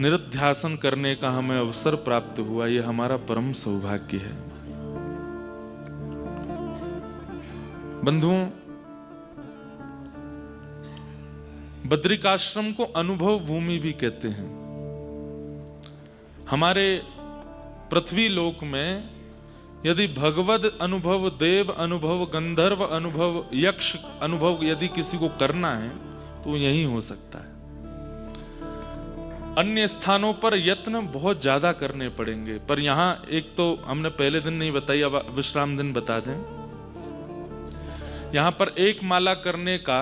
निरध्यासन करने का हमें अवसर प्राप्त हुआ, ये हमारा परम सौभाग्य है। बंधुओं, बद्रिकाश्रम को अनुभव भूमि भी कहते हैं। हमारे पृथ्वी लोक में यदि भगवद अनुभव, देव अनुभव, गंधर्व अनुभव, यक्ष अनुभव यदि किसी को करना है तो यही हो सकता है। अन्य स्थानों पर यत्न बहुत ज्यादा करने पड़ेंगे, पर यहां एक तो हमने पहले दिन नहीं बताई, अब विश्राम दिन बता दें। यहां पर एक माला करने का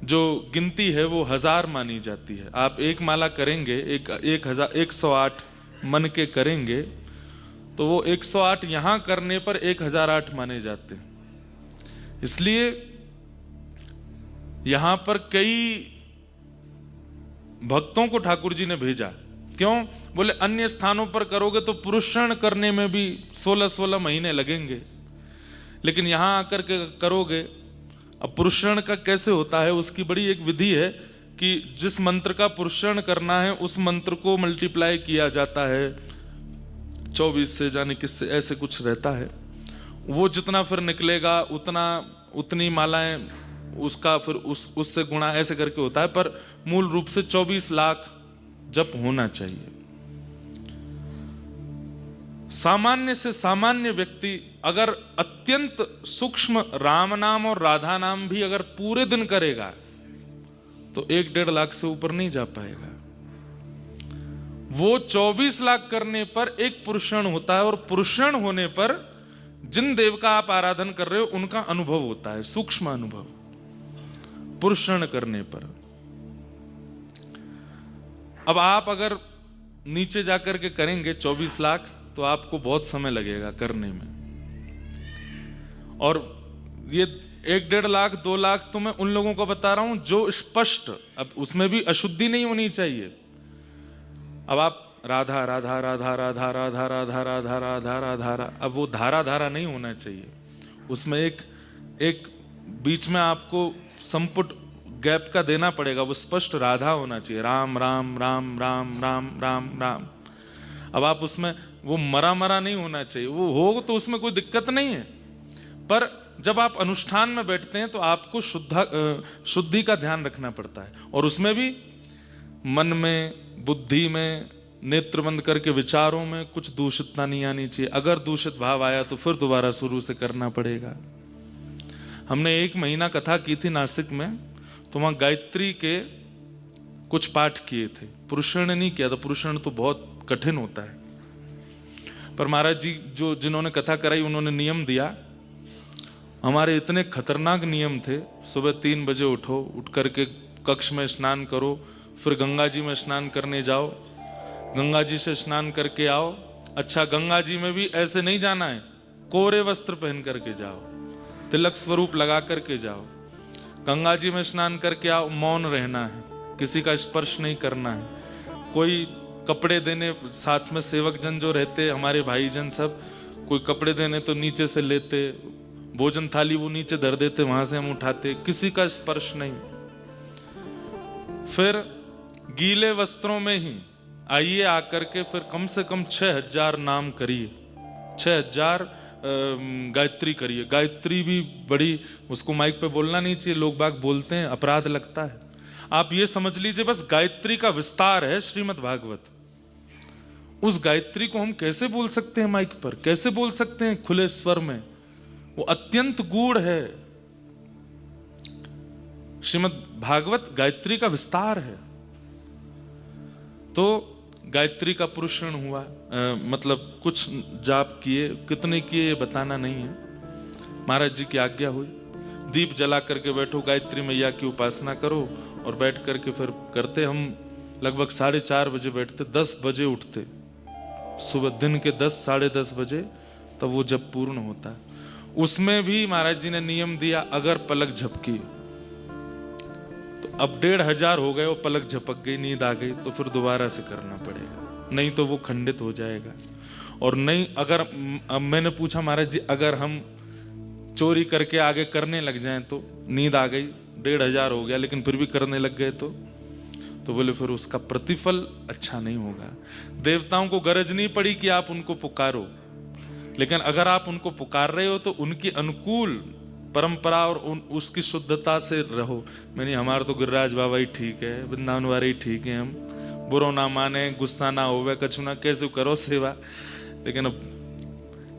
जो गिनती है वो 1000 मानी जाती है। आप एक माला करेंगे, 108 मन के करेंगे तो वो 108 यहां करने पर 1008 माने जाते हैं। इसलिए यहां पर कई भक्तों को ठाकुर जी ने भेजा। क्यों? बोले अन्य स्थानों पर करोगे तो पुरुषण करने में भी 16-16 महीने लगेंगे, लेकिन यहां आकर के करोगे। अब पुरुषण का कैसे होता है, उसकी बड़ी एक विधि है कि जिस मंत्र का पुरुषण करना है उस मंत्र को मल्टीप्लाई किया जाता है 24 से, जाने किससे, ऐसे कुछ रहता है। वो जितना फिर निकलेगा उतनी मालाएं उसका फिर उससे गुणा ऐसे करके होता है, पर मूल रूप से 24 लाख जप होना चाहिए। सामान्य से सामान्य व्यक्ति अगर अत्यंत सूक्ष्म राम नाम और राधा नाम भी अगर पूरे दिन करेगा तो 1-1.5 लाख से ऊपर नहीं जा पाएगा। वो 24 लाख करने पर एक पुरुषण होता है, और पुरुषण होने पर जिन देव का आप आराधन कर रहे हो उनका अनुभव होता है, सूक्ष्म अनुभव पुरुषण करने पर। अब आप अगर नीचे जाकर के करेंगे 24 लाख तो आपको बहुत समय लगेगा करने में, और ये 1-1.5 लाख 2 लाख तो मैं उन लोगों को बता रहा हूं जो स्पष्ट, अब उसमें भी अशुद्धि नहीं होनी चाहिए। अब आप राधा राधा राधा राधा राधा राधा राधा राधा राधा, अब वो धारा धारा नहीं होना चाहिए, उसमें एक बीच में आपको संपुट गैप का देना पड़ेगा, वो स्पष्ट राधा होना चाहिए, राम राम राम राम राम राम राम। अब आप उसमें वो मरा नहीं होना चाहिए, वो हो तो उसमें कोई दिक्कत नहीं है, पर जब आप अनुष्ठान में बैठते हैं तो आपको शुद्धि का ध्यान रखना पड़ता है, और उसमें भी मन में, बुद्धि में, नेत्र बंद करके विचारों में कुछ दूषितता नहीं आनी चाहिए। अगर दूषित भाव आया तो फिर दोबारा शुरू से करना पड़ेगा। हमने 1 महीना कथा की थी नासिक में, तो वहां गायत्री के कुछ पाठ किए थे, पुरुषण नहीं किया था। पुरुषण तो बहुत कठिन होता है, पर महाराज जी जिन्होंने कथा कराई उन्होंने नियम दिया। हमारे इतने खतरनाक नियम थे, सुबह 3 बजे उठो, उठ करके कक्ष में स्नान करो, फिर गंगा जी में स्नान करने जाओ, गंगा जी से स्नान करके आओ। अच्छा, गंगा जी में भी ऐसे नहीं जाना है, कोरे वस्त्र पहन करके जाओ, तिलक स्वरूप लगा करके जाओ। गंगा जी में स्नान करके आओ, मौन रहना है, किसी का स्पर्श नहीं करना है। कोई कपड़े देने, साथ में सेवक जन जो रहते हमारे भाई जन सब, कोई कपड़े देने तो नीचे से लेते, भोजन थाली वो नीचे धर देते, वहां से हम उठाते, किसी का स्पर्श नहीं। फिर गीले वस्त्रों में ही आइए, आकर के फिर कम से कम 6000 नाम करिए, 6000 गायत्री करिए। गायत्री भी बड़ी, उसको माइक पे बोलना नहीं चाहिए, लोग बाग बोलते हैं, अपराध लगता है। आप ये समझ लीजिए बस गायत्री का विस्तार है श्रीमद् भागवत। उस गायत्री को हम कैसे बोल सकते हैं माइक पर, कैसे बोल सकते हैं खुले स्वर में? वो अत्यंत गूढ़ है। श्रीमद् भागवत गायत्री का विस्तार है। तो गायत्री का पुरुषण हुआ, मतलब कुछ जाप किए, कितने किए ये बताना नहीं है, महाराज जी की आज्ञा हुई। दीप जला करके बैठो, गायत्री मैया की उपासना करो, और बैठ करके फिर करते। हम लगभग 4:30 बजे बैठते, 10 बजे उठते, सुबह दिन के 10 साढ़े 10 बजे, तब वो जब पूर्ण होता है। उसमें भी महाराज जी ने नियम दिया, अगर पलक झपकी तो अब 1500 हो गए, वो पलक झपक गई, नींद आ गई, तो फिर दोबारा से करना पड़ेगा, नहीं तो वो खंडित हो जाएगा। और नहीं, अगर अब मैंने पूछा महाराज जी अगर हम चोरी करके आगे करने लग जाएं तो नींद आ गई, 1500 हो गया, लेकिन फिर भी करने लग गए तो बोले फिर उसका प्रतिफल अच्छा नहीं होगा। देवताओं को गरज नहीं पड़ी कि आप उनको पुकारो, लेकिन अगर आप उनको पुकार रहे हो तो उनकी अनुकूल परंपरा और उसकी शुद्धता से रहो। मैंने हमारा तो गिरिराज बाबा ही ठीक है, वृंदावन वाले ही ठीक है, हम बुरो ना माने, गुस्सा ना होवे, कछु ना, कैसे करो सेवा, लेकिन अब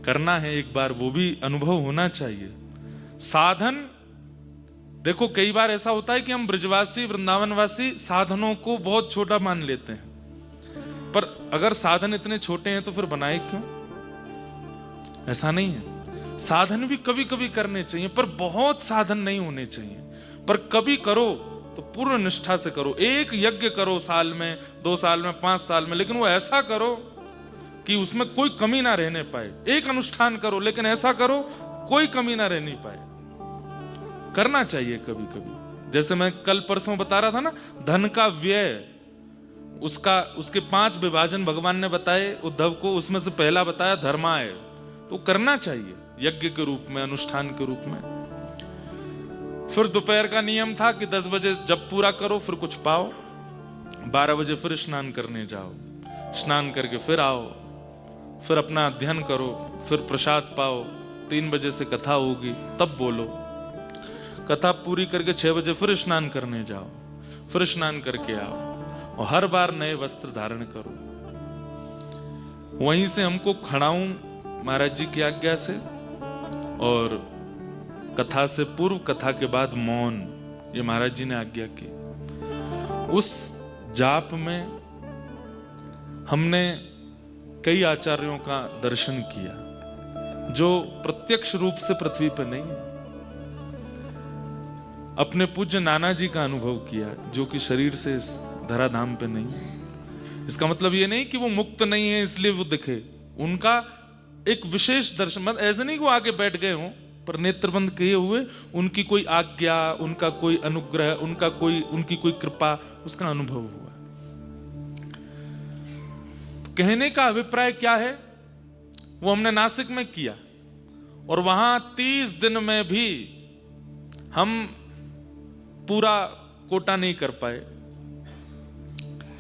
करना है एक बार, वो भी अनुभव होना चाहिए। साधन देखो, कई बार ऐसा होता है कि हम ब्रजवासी वृंदावनवासी साधनों को बहुत छोटा मान लेते हैं, पर अगर साधन इतने छोटे हैं तो फिर बनाए क्यों? ऐसा नहीं है, साधन भी कभी कभी करने चाहिए, पर बहुत साधन नहीं होने चाहिए। पर कभी करो तो पूर्ण निष्ठा से करो। एक यज्ञ करो साल में, 2 साल में, 5 साल में, लेकिन वो ऐसा करो कि उसमें कोई कमी ना रहने पाए। एक अनुष्ठान करो लेकिन ऐसा करो कोई कमी ना रहने पाए। करना चाहिए कभी कभी। जैसे मैं कल परसों बता रहा था ना, धन का व्यय, उसके 5 विभाजन भगवान ने बताए उद्धव को, उसमें से पहला बताया धर्माय, तो करना चाहिए यज्ञ के रूप में, अनुष्ठान के रूप में। फिर दोपहर का नियम था कि 10 बजे जब पूरा करो फिर कुछ पाओ, 12 बजे फिर स्नान करने जाओ, स्नान करके फिर आओ, फिर अपना अध्ययन करो, फिर प्रसाद पाओ, 3 बजे से कथा होगी तब बोलो, कथा पूरी करके 6 बजे फिर स्नान करने जाओ, फिर स्नान करके आओ, और हर बार नए वस्त्र धारण करो। वहीं से हमको खड़ाऊं महाराज जी की आज्ञा से, और कथा से पूर्व, कथा के बाद मौन, ये महाराज जी ने आज्ञा की। उस जाप में हमने कई आचार्यों का दर्शन किया जो प्रत्यक्ष रूप से पृथ्वी पर नहीं है। अपने पूज्य नाना जी का अनुभव किया जो कि शरीर से इस धराधाम पे नहीं है। इसका मतलब ये नहीं कि वो मुक्त नहीं है इसलिए वो दिखे, उनका एक विशेष दर्शन, मतलब ऐसे नहीं कि वो आगे बैठ गए हों, पर नेत्र बंद किए हुए उनकी कोई आज्ञा, उनका कोई अनुग्रह, उनकी कोई कृपा, उसका अनुभव हुआ। तो कहने का अभिप्राय क्या है, वो हमने नासिक में किया, और वहां 30 दिन में भी हम पूरा कोटा नहीं कर पाए,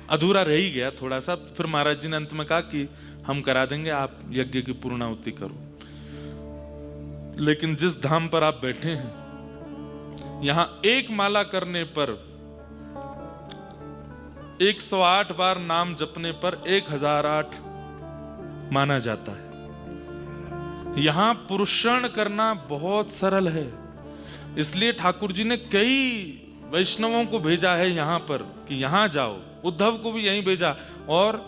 अधूरा रह ही गया थोड़ा सा। फिर महाराज जी ने अंत में कहा कि हम करा देंगे, आप यज्ञ की पूर्णाहुति करो। लेकिन जिस धाम पर आप बैठे हैं, यहां एक माला करने पर 108 बार नाम जपने पर 1008 माना जाता है। यहां पुरुषण करना बहुत सरल है, इसलिए ठाकुर जी ने कई वैष्णवों को भेजा है यहां पर कि यहां जाओ। उद्धव को भी यहीं भेजा, और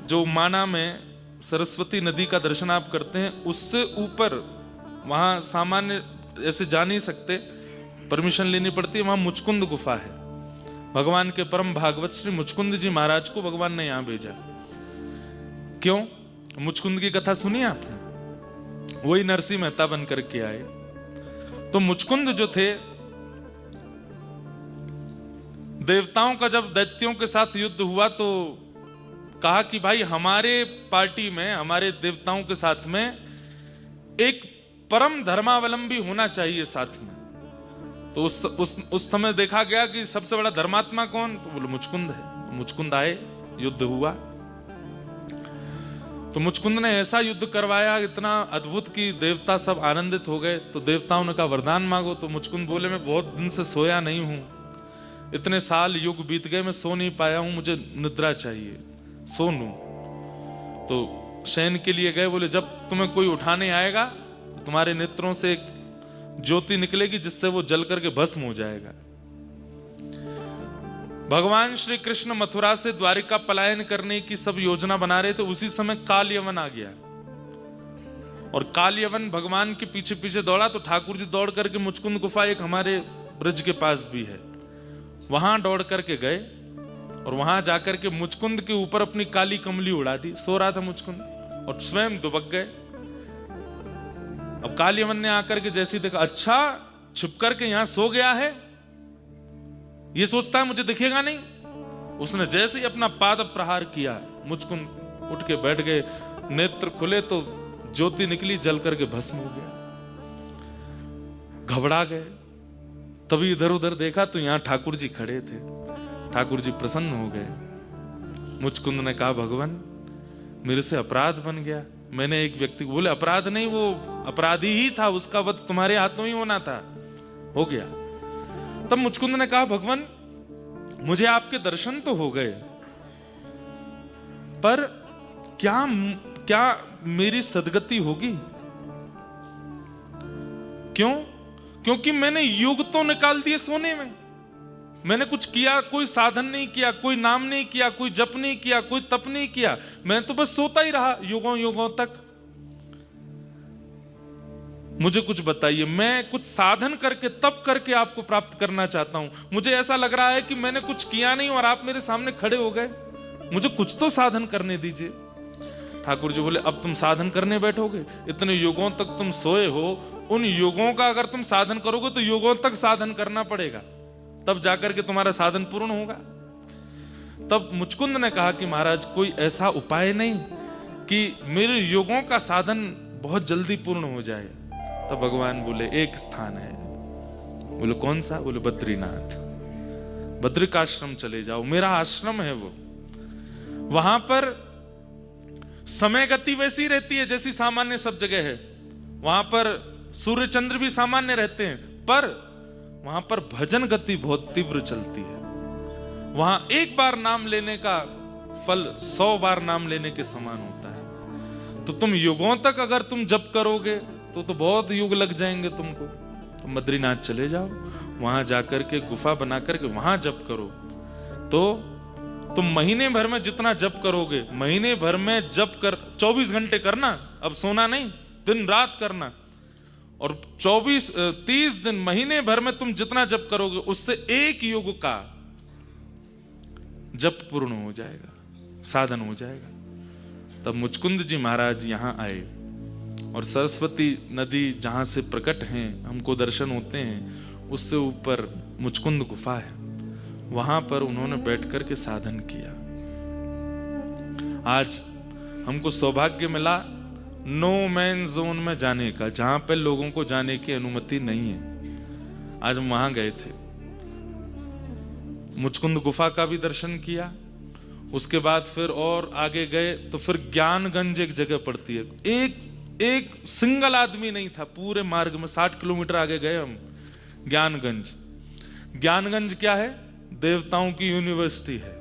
जो माना में सरस्वती नदी का दर्शन आप करते हैं, उससे ऊपर वहां सामान्य ऐसे जा नहीं सकते, परमिशन लेनी पड़ती है। वहां मुचकुंद गुफा है, भगवान के परम भागवत श्री मुचकुंद जी महाराज को भगवान ने यहां भेजा। क्यों? मुचकुंद की कथा सुनी आपने? वही नरसिंह मेहता बन करके आए। तो मुचकुंद जो थे, देवताओं का जब दैत्यों के साथ युद्ध हुआ तो कहा कि भाई हमारे पार्टी में, हमारे देवताओं के साथ में एक परम धर्मावलंबी होना चाहिए साथ में। तो उस समय देखा गया कि सबसे बड़ा धर्मात्मा कौन, तो बोले मुचकुंद है। तो मुचकुंद आए, युद्ध हुआ, तो मुचकुंद ने ऐसा युद्ध करवाया इतना अद्भुत कि देवता सब आनंदित हो गए। तो देवताओं ने कहा वरदान मांगो। तो मुचकुंद बोले मैं बहुत दिन से सोया नहीं हूं, इतने साल युग बीत गए, मैं सो नहीं पाया हूं, मुझे निद्रा चाहिए, सो लूं। तो शयन के लिए गए, बोले जब तुम्हें कोई उठाने आएगा तुम्हारे नेत्रों से एक ज्योति निकलेगी जिससे वो जल करके भस्म हो जाएगा। भगवान श्री कृष्ण मथुरा से द्वारिका पलायन करने की सब योजना बना रहे थे, उसी समय काल यवन आ गया, और काल यवन भगवान के पीछे पीछे दौड़ा। तो ठाकुर जी दौड़ करके मुचकुंद गुफा एक हमारे ब्रज के पास भी है, वहां दौड़ करके गए, और वहां जाकर के मुचकुंद के ऊपर अपनी काली कमली उड़ा दी। सो रहा था मुचकुंद और स्वयं दुबक गए। अब काल यवन ने आकर के जैसे देखा, अच्छा छिप करके यहां सो गया है, ये सोचता है मुझे दिखेगा नहीं। उसने जैसे ही अपना पाद प्रहार किया, मुचकुंद उठ के बैठ गए, नेत्र खुले तो ज्योति निकली, जल करके भस्म हो गया। घबरा गए, तभी इधर उधर देखा तो यहां ठाकुर जी खड़े थे। ठाकुर जी प्रसन्न हो गए। मुचकुंद ने कहा, भगवान मेरे से अपराध बन गया। मैंने एक व्यक्ति को, बोले अपराध नहीं, वो अपराधी ही था, उसका वध तुम्हारे हाथों ही होना था, हो गया। तब मुचकुंद ने कहा, भगवान मुझे आपके दर्शन तो हो गए, पर क्या मेरी सदगति होगी? क्यों? क्योंकि मैंने युग तो निकाल दिए सोने में। मैंने कुछ किया, कोई साधन नहीं किया, कोई नाम नहीं किया, कोई जप नहीं किया, कोई तप नहीं किया, मैं तो बस सोता ही रहा युगों युगों तक। मुझे कुछ बताइए, मैं कुछ साधन करके तप करके आपको प्राप्त करना चाहता हूं। मुझे ऐसा लग रहा है कि मैंने कुछ किया नहीं और आप मेरे सामने खड़े हो गए, मुझे कुछ तो साधन करने दीजिए। ठाकुर जी बोले, अब तुम साधन करने बैठोगे? इतने युगों तक तुम सोए हो, उन युगों का अगर तुम साधन करोगे तो युगों तक साधन करना पड़ेगा, तब जाकर के तुम्हारा साधन पूर्ण होगा। तब मुचकुंद ने कहा कि महाराज कोई ऐसा उपाय नहीं कि मेरे युगों का साधन बहुत जल्दी पूर्ण हो जाए। तब भगवान बोले, एक स्थान है। बोले कौन सा? बोले बद्रीनाथ, बद्रिकाश्रम चले जाओ, मेरा आश्रम है वो। वहां पर समय गति वैसी रहती है जैसी सामान्य सब जगह है। वहां पर सूर्य चंद्र भी सामान्य रहते हैं, पर वहां पर भजन गति बहुत तीव्र चलती है। वहां एक बार नाम लेने का फल 100 बार नाम लेने के समान होता है। तो तुम युगों तक अगर तुम जप करोगे तो बहुत युग लग जाएंगे तुमको। तुम बद्रीनाथ चले जाओ, वहां जाकर के गुफा बना करके वहां जप करो, तो तुम महीने भर में जितना जप करोगे, महीने भर में जप कर 24 घंटे करना, अब सोना नहीं, दिन रात करना, और 30 दिन महीने भर में तुम जितना जप करोगे उससे एक युग का जप पूर्ण हो जाएगा, साधन हो जाएगा। तब मुचकुंद जी महाराज यहां आए और सरस्वती नदी जहां से प्रकट हैं, हमको दर्शन होते हैं, उससे ऊपर मुचकुंद गुफा है, वहां पर उन्होंने बैठ करके साधन किया। आज हमको सौभाग्य मिला नो मैन जोन में जाने का, जहां पर लोगों को जाने की अनुमति नहीं है। आज हम वहां गए थे, मुचकुंद गुफा का भी दर्शन किया। उसके बाद फिर और आगे गए तो फिर ज्ञानगंज एक जगह पड़ती है। एक सिंगल आदमी नहीं था पूरे मार्ग में, 60 किलोमीटर आगे गए हम। ज्ञानगंज, ज्ञानगंज क्या है? देवताओं की यूनिवर्सिटी है।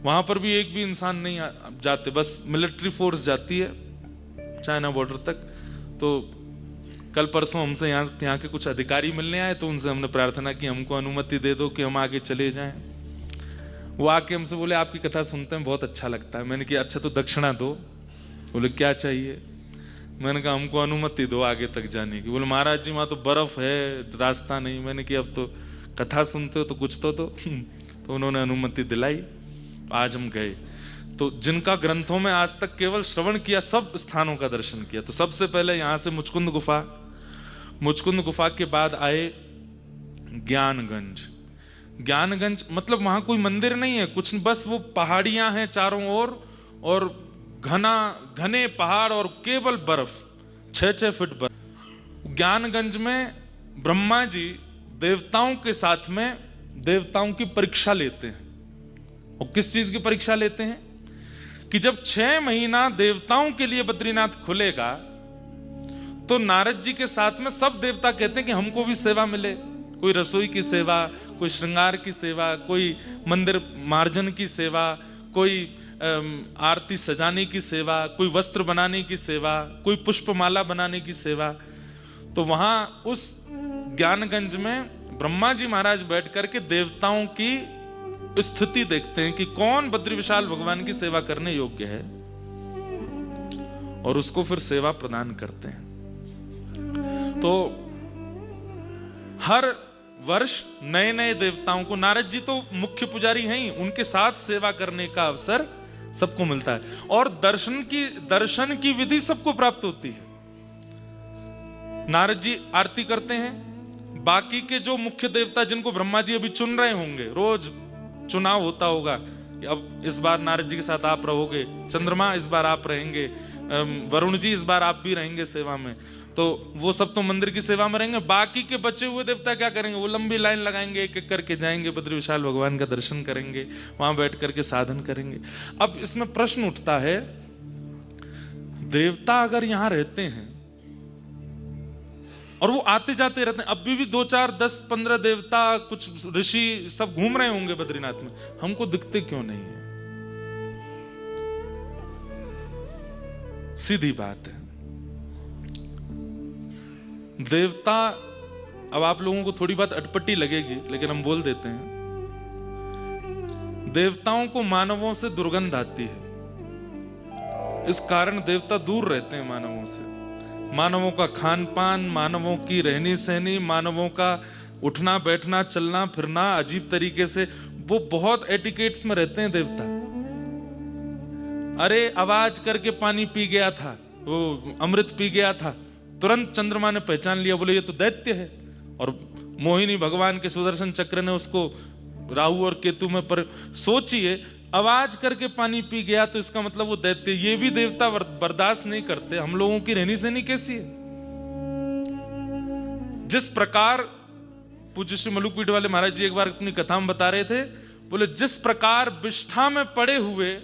वहां पर भी एक भी इंसान नहीं जाते, बस मिलिट्री फोर्स जाती है चाइना बॉर्डर तक। तो कल परसों हमसे यहाँ के कुछ अधिकारी मिलने आए, तो उनसे हमने प्रार्थना की हमको अनुमति दे दो कि हम आगे चले जाएं। वो आके हमसे बोले आपकी कथा सुनते हैं बहुत अच्छा लगता है। मैंने कहा अच्छा तो दक्षिणा दो। बोले क्या चाहिए? मैंने कहा हमको अनुमति दो आगे तक जाने की। बोले महाराज जी वहां तो बर्फ है, रास्ता नहीं। मैंने कहा अब तो कथा सुनते हो तो कुछ तो तो उन्होंने अनुमति दिलाई। आज हम गए तो जिनका ग्रंथों में आज तक केवल श्रवण किया, सब स्थानों का दर्शन किया। तो सबसे पहले यहां से मुचकुंद गुफा, मुचकुंद गुफा के बाद आए ज्ञानगंज। ज्ञानगंज मतलब वहां कोई मंदिर नहीं है कुछ, बस वो पहाड़ियां हैं चारों ओर और घने पहाड़ और केवल बर्फ, 6-6 फीट बर्फ। ज्ञानगंज में ब्रह्मा जी देवताओं के साथ में देवताओं की परीक्षा लेते हैं। और किस चीज की परीक्षा लेते हैं? कि जब 6 महीना देवताओं के लिए बद्रीनाथ खुलेगा तो नारद जी के साथ में सब देवता कहते हैं कि हमको भी सेवा मिले। कोई रसोई की सेवा, कोई श्रृंगार की सेवा, कोई मंदिर मार्जन की सेवा, कोई आरती सजाने की सेवा, कोई वस्त्र बनाने की सेवा, कोई पुष्पमाला बनाने की सेवा। तो वहां उस ज्ञानगंज में ब्रह्मा जी महाराज बैठ करके देवताओं की स्थिति देखते हैं कि कौन बद्री विशाल भगवान की सेवा करने योग्य है, और उसको फिर सेवा प्रदान करते हैं। तो हर वर्ष नए नए देवताओं को, नारद जी तो मुख्य पुजारी हैं ही, उनके साथ सेवा करने का अवसर सबको मिलता है। और दर्शन की विधि सबको प्राप्त होती है। नारद जी आरती करते हैं, बाकी के जो मुख्य देवता जिनको ब्रह्मा जी अभी चुन रहे होंगे, रोज चुनाव होता होगा कि अब इस बार नारद जी के साथ आप रहोगे, चंद्रमा इस बार आप रहेंगे, वरुण जी इस बार आप भी रहेंगे सेवा में, तो वो सब तो मंदिर की सेवा में रहेंगे, बाकी के बचे हुए देवता क्या करेंगे? वो लंबी लाइन लगाएंगे, एक एक करके जाएंगे, बद्री विशाल भगवान का दर्शन करेंगे, वहां बैठ करके साधन करेंगे। अब इसमें प्रश्न उठता है, देवता अगर यहां रहते हैं और वो आते जाते रहते हैं, अभी भी 2 4 10 15 देवता, कुछ ऋषि सब घूम रहे होंगे बद्रीनाथ में, हमको दिखते क्यों नहीं है? सीधी बात है, देवता, अब आप लोगों को थोड़ी बात अटपटी लगेगी लेकिन हम बोल देते हैं, देवताओं को मानवों से दुर्गंध आती है, इस कारण देवता दूर रहते हैं मानवों से। मानवों का खान पान, मानवों की रहनी सहनी, मानवों का उठना बैठना चलना फिरना अजीब तरीके से, वो बहुत एटिकेट्स में रहते हैं देवता। अरे आवाज करके पानी पी गया था, वो अमृत पी गया था, तुरंत चंद्रमा ने पहचान लिया, बोले ये तो दैत्य है। और मोहिनी भगवान के सुदर्शन चक्र ने उसको राहु और केतु में पर, सोचिए आवाज करके पानी पी गया तो इसका मतलब वो दैत्य। ये भी देवता बर्दाश्त नहीं करते। हम लोगों की रहनी सहनी कैसी है? जिस प्रकार पूज्य श्री मलुकपीठ वाले महाराज जी एक बार अपनी कथा में बता रहे थे, बोले जिस प्रकार विष्ठा में पड़े हुए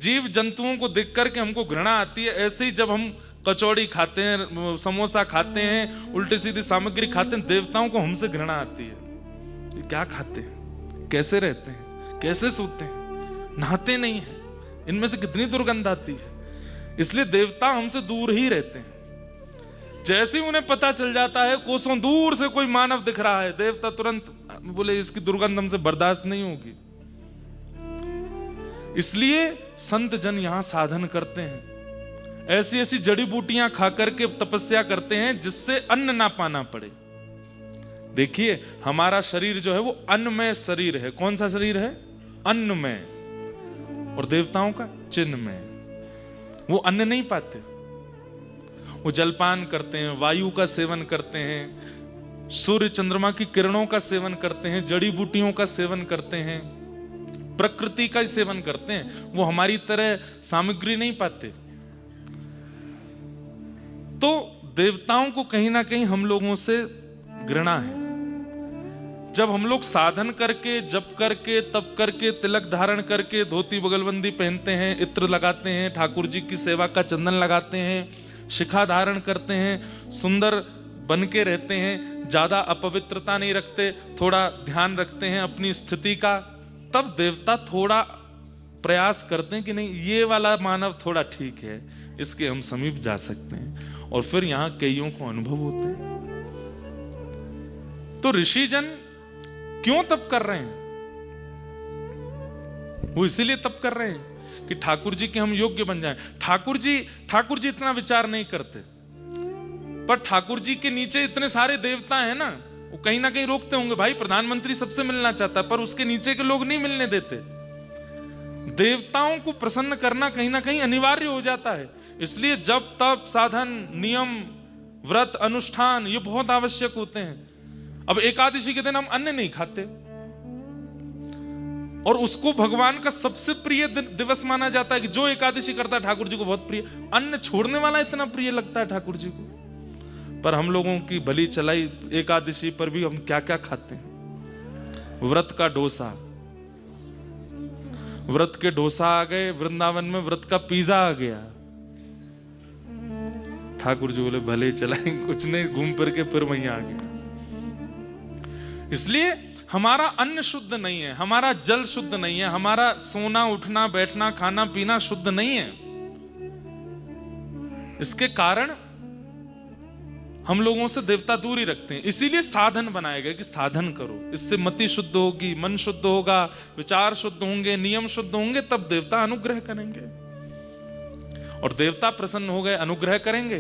जीव जंतुओं को देख करके हमको घृणा आती है, ऐसे ही जब हम कचौड़ी खाते हैं, समोसा खाते हैं, उल्टी सीधी सामग्री खाते हैं, देवताओं को हमसे घृणा आती है। ये क्या खाते हैं, कैसे रहते हैं, कैसे सोते हैं, नहाते नहीं हैं, इनमें से कितनी दुर्गंध आती है। इसलिए देवता हमसे दूर ही रहते हैं। जैसे ही उन्हें पता चल जाता है कोसों दूर से कोई मानव दिख रहा है, देवता तुरंत बोले इसकी दुर्गंध हमसे बर्दाश्त नहीं होगी। इसलिए संत जन यहां साधन करते हैं, ऐसी ऐसी जड़ी बूटियां खा करके तपस्या करते हैं जिससे अन्न ना पाना पड़े। देखिए हमारा शरीर जो है वो अन्नमय शरीर है। कौन सा शरीर है? अन्नमय। और देवताओं का चिन्हमय। वो अन्न नहीं पाते, वो जलपान करते हैं, वायु का सेवन करते हैं, सूर्य चंद्रमा की किरणों का सेवन करते हैं, जड़ी बूटियों का सेवन करते हैं, प्रकृति का सेवन करते हैं। वो हमारी तरह सामग्री नहीं पाते। तो देवताओं को कहीं ना कहीं हम लोगों से घृणा है। जब हम लोग साधन करके, जप करके, तप करके, तिलक धारण करके, धोती बगलबंदी पहनते हैं, इत्र लगाते हैं, ठाकुर जी की सेवा का चंदन लगाते हैं, शिखा धारण करते हैं, सुंदर बन के रहते हैं, ज्यादा अपवित्रता नहीं रखते, थोड़ा ध्यान रखते हैं अपनी स्थिति का, तब देवता थोड़ा प्रयास करते हैं कि नहीं ये वाला मानव थोड़ा ठीक है, इसके हम समीप जा सकते हैं। और फिर यहां कईयों को अनुभव होते हैं। तो ऋषि जन क्यों तप कर रहे हैं? वो इसीलिए तप कर रहे हैं कि ठाकुर जी के हम योग्य बन जाएं। ठाकुर जी इतना विचार नहीं करते, पर ठाकुर जी के नीचे इतने सारे देवता हैं ना, वो कहीं ना कहीं रोकते होंगे। भाई प्रधानमंत्री सबसे मिलना चाहता है, पर उसके नीचे के लोग नहीं मिलने देते। देवताओं को प्रसन्न करना कहीं ना कहीं अनिवार्य हो जाता है। इसलिए जब तप साधन नियम व्रत अनुष्ठान ये बहुत आवश्यक होते हैं। अब एकादशी के दिन हम अन्न नहीं खाते और उसको भगवान का सबसे प्रिय दिवस माना जाता है कि जो एकादशी करता है ठाकुर जी को बहुत प्रिय। अन्न छोड़ने वाला इतना प्रिय लगता है ठाकुर जी को, पर हम लोगों की भली चलाई एकादशी पर भी हम क्या क्या खाते हैं। व्रत का डोसा, व्रत के डोसा आ गए, वृंदावन में व्रत का पिज्जा आ गया। ठाकुर जी बोले भले चलाएं, कुछ नहीं, घूम फिर के फिर वहीं आ गया। इसलिए हमारा अन्न शुद्ध नहीं है, हमारा जल शुद्ध नहीं है, हमारा सोना उठना बैठना खाना पीना शुद्ध नहीं है। इसके कारण हम लोगों से देवता दूर ही रखते हैं। इसीलिए साधन बनाया गया कि साधन करो, इससे मति शुद्ध होगी, मन शुद्ध होगा, विचार शुद्ध होंगे, नियम शुद्ध होंगे, तब देवता अनुग्रह करेंगे। और देवता प्रसन्न हो गए, अनुग्रह करेंगे।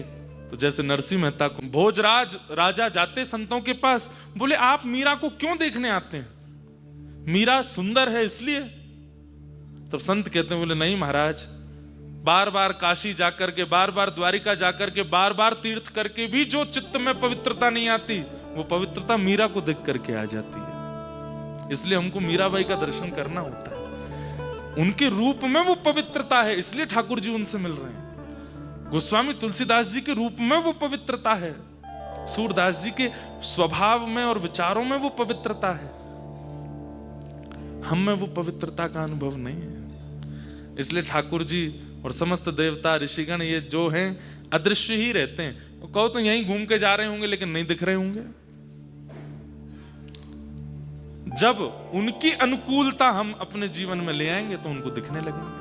तो जैसे नरसिंह मेहता को भोजराज राजा जाते संतों के पास, बोले आप मीरा को क्यों देखने आते हैं? मीरा सुंदर है इसलिए। तब संत कहते हैं, बोले नहीं महाराज, बार बार काशी जाकर के, बार बार द्वारिका जाकर के, बार बार तीर्थ करके भी जो चित्त में पवित्रता नहीं आती, वो पवित्रता मीरा को देख करके आ जाती है। इसलिए हमको मीराबाई का दर्शन करना होता है। उनके रूप में वो पवित्रता है, इसलिए ठाकुर जी उनसे मिल रहे हैं। गोस्वामी तुलसीदास जी के रूप में वो पवित्रता है, सूरदास जी के स्वभाव में और विचारों में वो पवित्रता है। हम में वो पवित्रता का अनुभव नहीं है। इसलिए ठाकुर जी और समस्त देवता ऋषिगण ये जो हैं अदृश्य ही रहते हैं। कहो तो यहीं घूम के जा रहे होंगे लेकिन नहीं दिख रहे होंगे। जब उनकी अनुकूलता हम अपने जीवन में ले आएंगे तो उनको दिखने लगेंगे।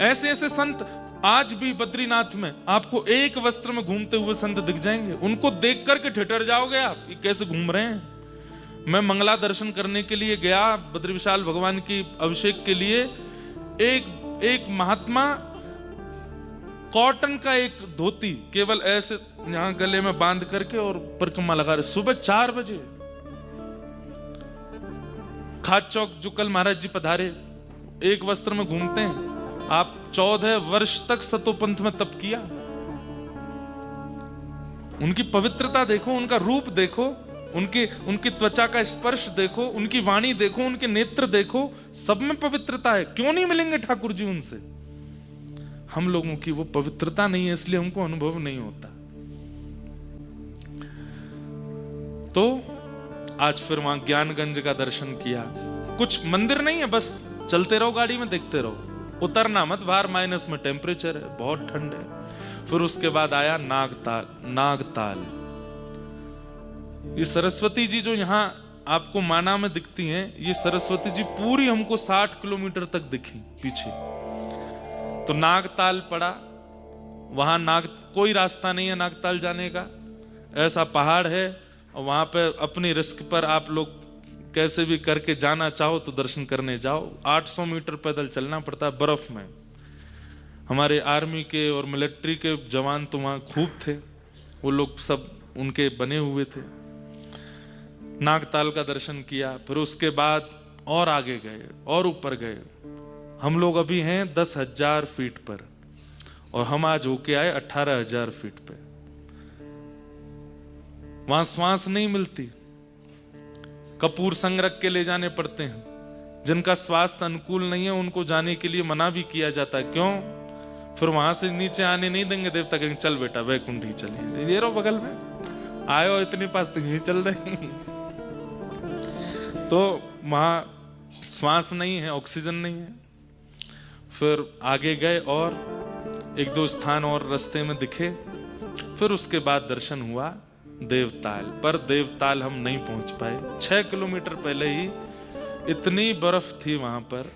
ऐसे ऐसे संत आज भी बद्रीनाथ में आपको एक वस्त्र में घूमते हुए संत दिख जाएंगे। उनको देख करके ठिठर जाओगे आप, ये कैसे घूम रहे हैं। मैं मंगला दर्शन करने के लिए गया, बद्री विशाल भगवान की अभिषेक के लिए। एक महात्मा कॉटन का एक धोती केवल ऐसे यहां गले में बांध करके और परिक्रमा लगा रहे, सुबह 4 बजे। खाद चौक जो कल महाराज जी पधारे, एक वस्त्र में घूमते हैं। आप 14 वर्ष तक सतोपंथ में तप किया। उनकी पवित्रता देखो, उनका रूप देखो, उनकी त्वचा का स्पर्श देखो, उनकी वाणी देखो, उनके नेत्र देखो, सब में पवित्रता है। क्यों नहीं मिलेंगे ठाकुर जी उनसे? हम लोगों की वो पवित्रता नहीं है, इसलिए हमको अनुभव नहीं होता। तो आज फिर वहां ज्ञानगंज का दर्शन किया। कुछ मंदिर नहीं है, बस चलते रहो गाड़ी में, देखते रहो, उतरना मत बाहर, माइनस में टेम्परेचर है, बहुत ठंड है। फिर उसके बाद आया नागताल। ये सरस्वती जी जो यहाँ आपको माना में दिखती हैं, ये सरस्वती जी पूरी हमको 60 किलोमीटर तक दिखी पीछे। तो नागताल पड़ा, वहां कोई रास्ता नहीं है नागताल जाने का, ऐसा पहाड़ है और वहां पे अपनी रिस्क पर आप लोग कैसे भी करके जाना चाहो तो दर्शन करने जाओ। 800 मीटर पैदल चलना पड़ता है बर्फ में। हमारे आर्मी के और मिलिट्री के जवान तो वहां खूब थे, वो लोग सब उनके बने हुए थे। नागताल का दर्शन किया, फिर उसके बाद और आगे गए और ऊपर गए। हम लोग अभी हैं 10,000 फीट पर और हम आज होके आए 18,000 फीट पे। वहां श्वास नहीं मिलती, कपूर संग रख के ले जाने पड़ते हैं। जिनका स्वास्थ्य अनुकूल नहीं है उनको जाने के लिए मना भी किया जाता है। क्यों? फिर वहां से नीचे आने नहीं देंगे देवता, कहेंगे चल बेटा वैकुंठ ही चलिए, ये रहो बगल में, आयो इतने पास तो यही चल रहे। तो वहां श्वास नहीं है, ऑक्सीजन नहीं है। फिर आगे गए और 1-2 स्थान और रास्ते में दिखे। फिर उसके बाद दर्शन हुआ देवताल, पर देवताल हम नहीं पहुंच पाए। 6 किलोमीटर पहले ही इतनी बर्फ थी वहां पर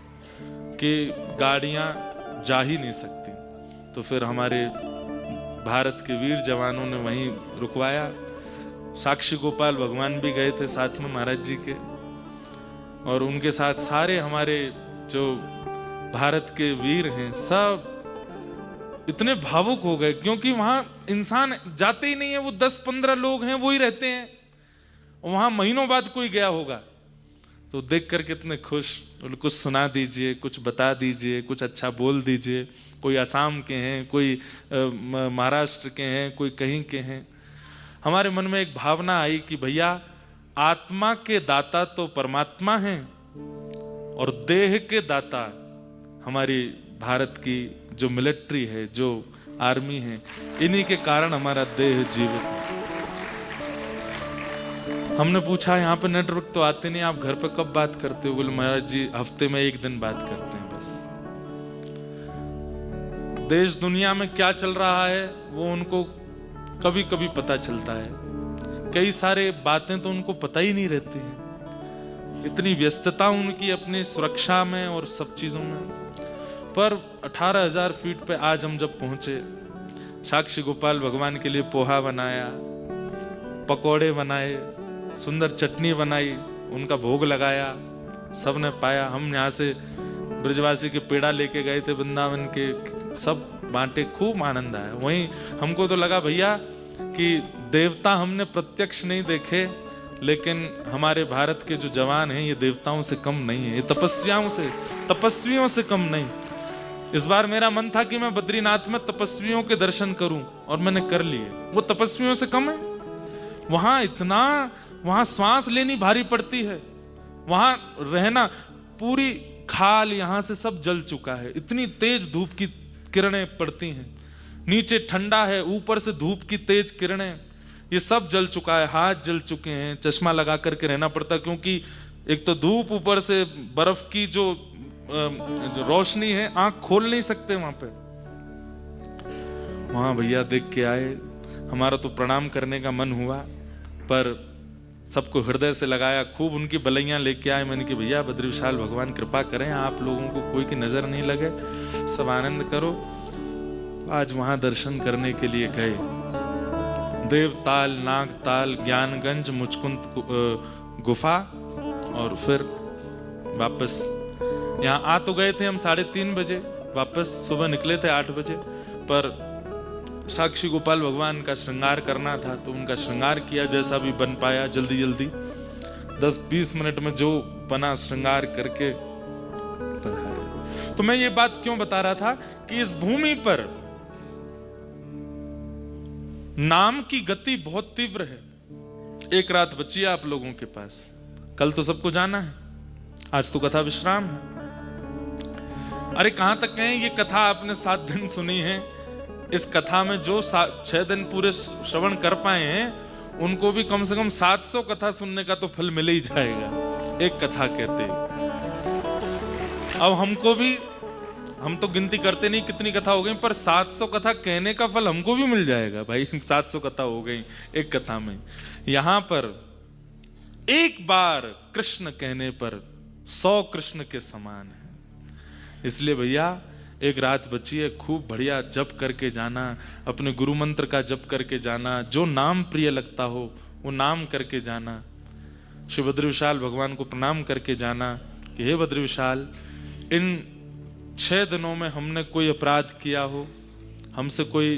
कि गाड़ियां जा ही नहीं सकती। तो फिर हमारे भारत के वीर जवानों ने वहीं रुकवाया। साक्षी गोपाल भगवान भी गए थे साथ में महाराज जी के, और उनके साथ सारे हमारे जो भारत के वीर हैं सब इतने भावुक हो गए, क्योंकि वहां इंसान जाते ही नहीं है, वो 10-15 लोग हैं वो ही रहते हैं। वहां महीनों बाद कोई गया होगा तो देख कर कितने खुश, कुछ सुना दीजिए, कुछ बता दीजिए, कुछ अच्छा बोल दीजिए। कोई असम के हैं, कोई महाराष्ट्र के हैं, कोई कहीं के हैं। हमारे मन में एक भावना आई कि भैया आत्मा के दाता तो परमात्मा हैं और देह के दाता हमारी भारत की जो मिलिट्री है, जो आर्मी है, इन्हीं के कारण हमारा देह जीवित है। हमने पूछा यहाँ पे नेटवर्क तो आते नहीं, आप घर पे कब बात करते हो? बोले महाराज जी हफ्ते में 1 दिन बात करते हैं बस। देश दुनिया में क्या चल रहा है वो उनको कभी कभी पता चलता है, कई सारे बातें तो उनको पता ही नहीं रहती हैं। इतनी व्यस्तता उनकी अपनी सुरक्षा में और सब चीजों में। पर 18,000 फीट पे आज हम जब पहुंचे, साक्षी गोपाल भगवान के लिए पोहा बनाया, पकोड़े बनाए, सुंदर चटनी बनाई, उनका भोग लगाया, सबने पाया। हम यहाँ से ब्रजवासी के पेड़ा लेके गए थे वृंदावन के, सब बांटे, खूब आनंद आया। वहीं हमको तो लगा भैया कि देवता हमने प्रत्यक्ष नहीं देखे, लेकिन हमारे भारत के जो जवान हैं ये देवताओं से कम नहीं है, ये तपस्वियों से कम नहीं। इस बार मेरा मन था कि मैं बद्रीनाथ में तपस्वियों के दर्शन करूं और मैंने कर लिए। वो तपस्वियों से कम है। वहां सांस लेनी भारी पड़ती है, वहां रहना, पूरी खाल यहां से सब जल चुका है। इतनी तेज धूप किरणें पड़ती हैं, नीचे ठंडा है, ऊपर से धूप की तेज किरणें, ये सब जल चुका है, हाथ जल चुके हैं, चश्मा लगा करके रहना पड़ता, क्योंकि एक तो धूप, ऊपर से बर्फ की जो रोशनी है, आंख खोल नहीं सकते वहां पे। वहां भैया देख के आए, हमारा तो प्रणाम करने का मन हुआ, पर सबको हृदय से लगाया, खूब उनकी बलैयां लेके आए। मैंने कि भैया बद्री विशाल भगवान कृपा करें, आप लोगों को कोई की नजर नहीं लगे, सब आनंद करो। आज वहां दर्शन करने के लिए गए, देवताल, नागताल, ज्ञानगंज, मुचकुंद गुफा, और फिर वापस यहाँ आ तो गए थे हम 3:30 बजे, वापस सुबह निकले थे 8 बजे, पर साक्षी गोपाल भगवान का श्रृंगार करना था तो उनका श्रृंगार किया, जैसा भी बन पाया जल्दी जल्दी 10-20 मिनट में जो बना श्रृंगार करके पधारे। तो मैं ये बात क्यों बता रहा था कि इस भूमि पर नाम की गति बहुत तीव्र है। एक रात बची है आप लोगों के पास, कल तो सबको जाना है, आज तो कथा विश्राम है। अरे कहां तक कहें, ये कथा आपने 7 दिन सुनी है, इस कथा में जो 6 दिन पूरे श्रवण कर पाए हैं उनको भी कम से कम 700 कथा सुनने का तो फल मिल ही जाएगा, एक कथा कहते। अब हमको भी, हम तो गिनती करते नहीं कितनी कथा हो गई, पर 700 कथा कहने का फल हमको भी मिल जाएगा भाई। 700 कथा हो गई एक कथा में। यहां पर एक बार कृष्ण कहने पर 100 कृष्ण के समान है। इसलिए भैया एक रात बची है, खूब बढ़िया जप करके जाना, अपने गुरु मंत्र का जप करके जाना, जो नाम प्रिय लगता हो वो नाम करके जाना, श्री बद्री विशाल भगवान को प्रणाम करके जाना कि हे बद्री विशाल, इन 6 दिनों में हमने कोई अपराध किया हो, हमसे कोई,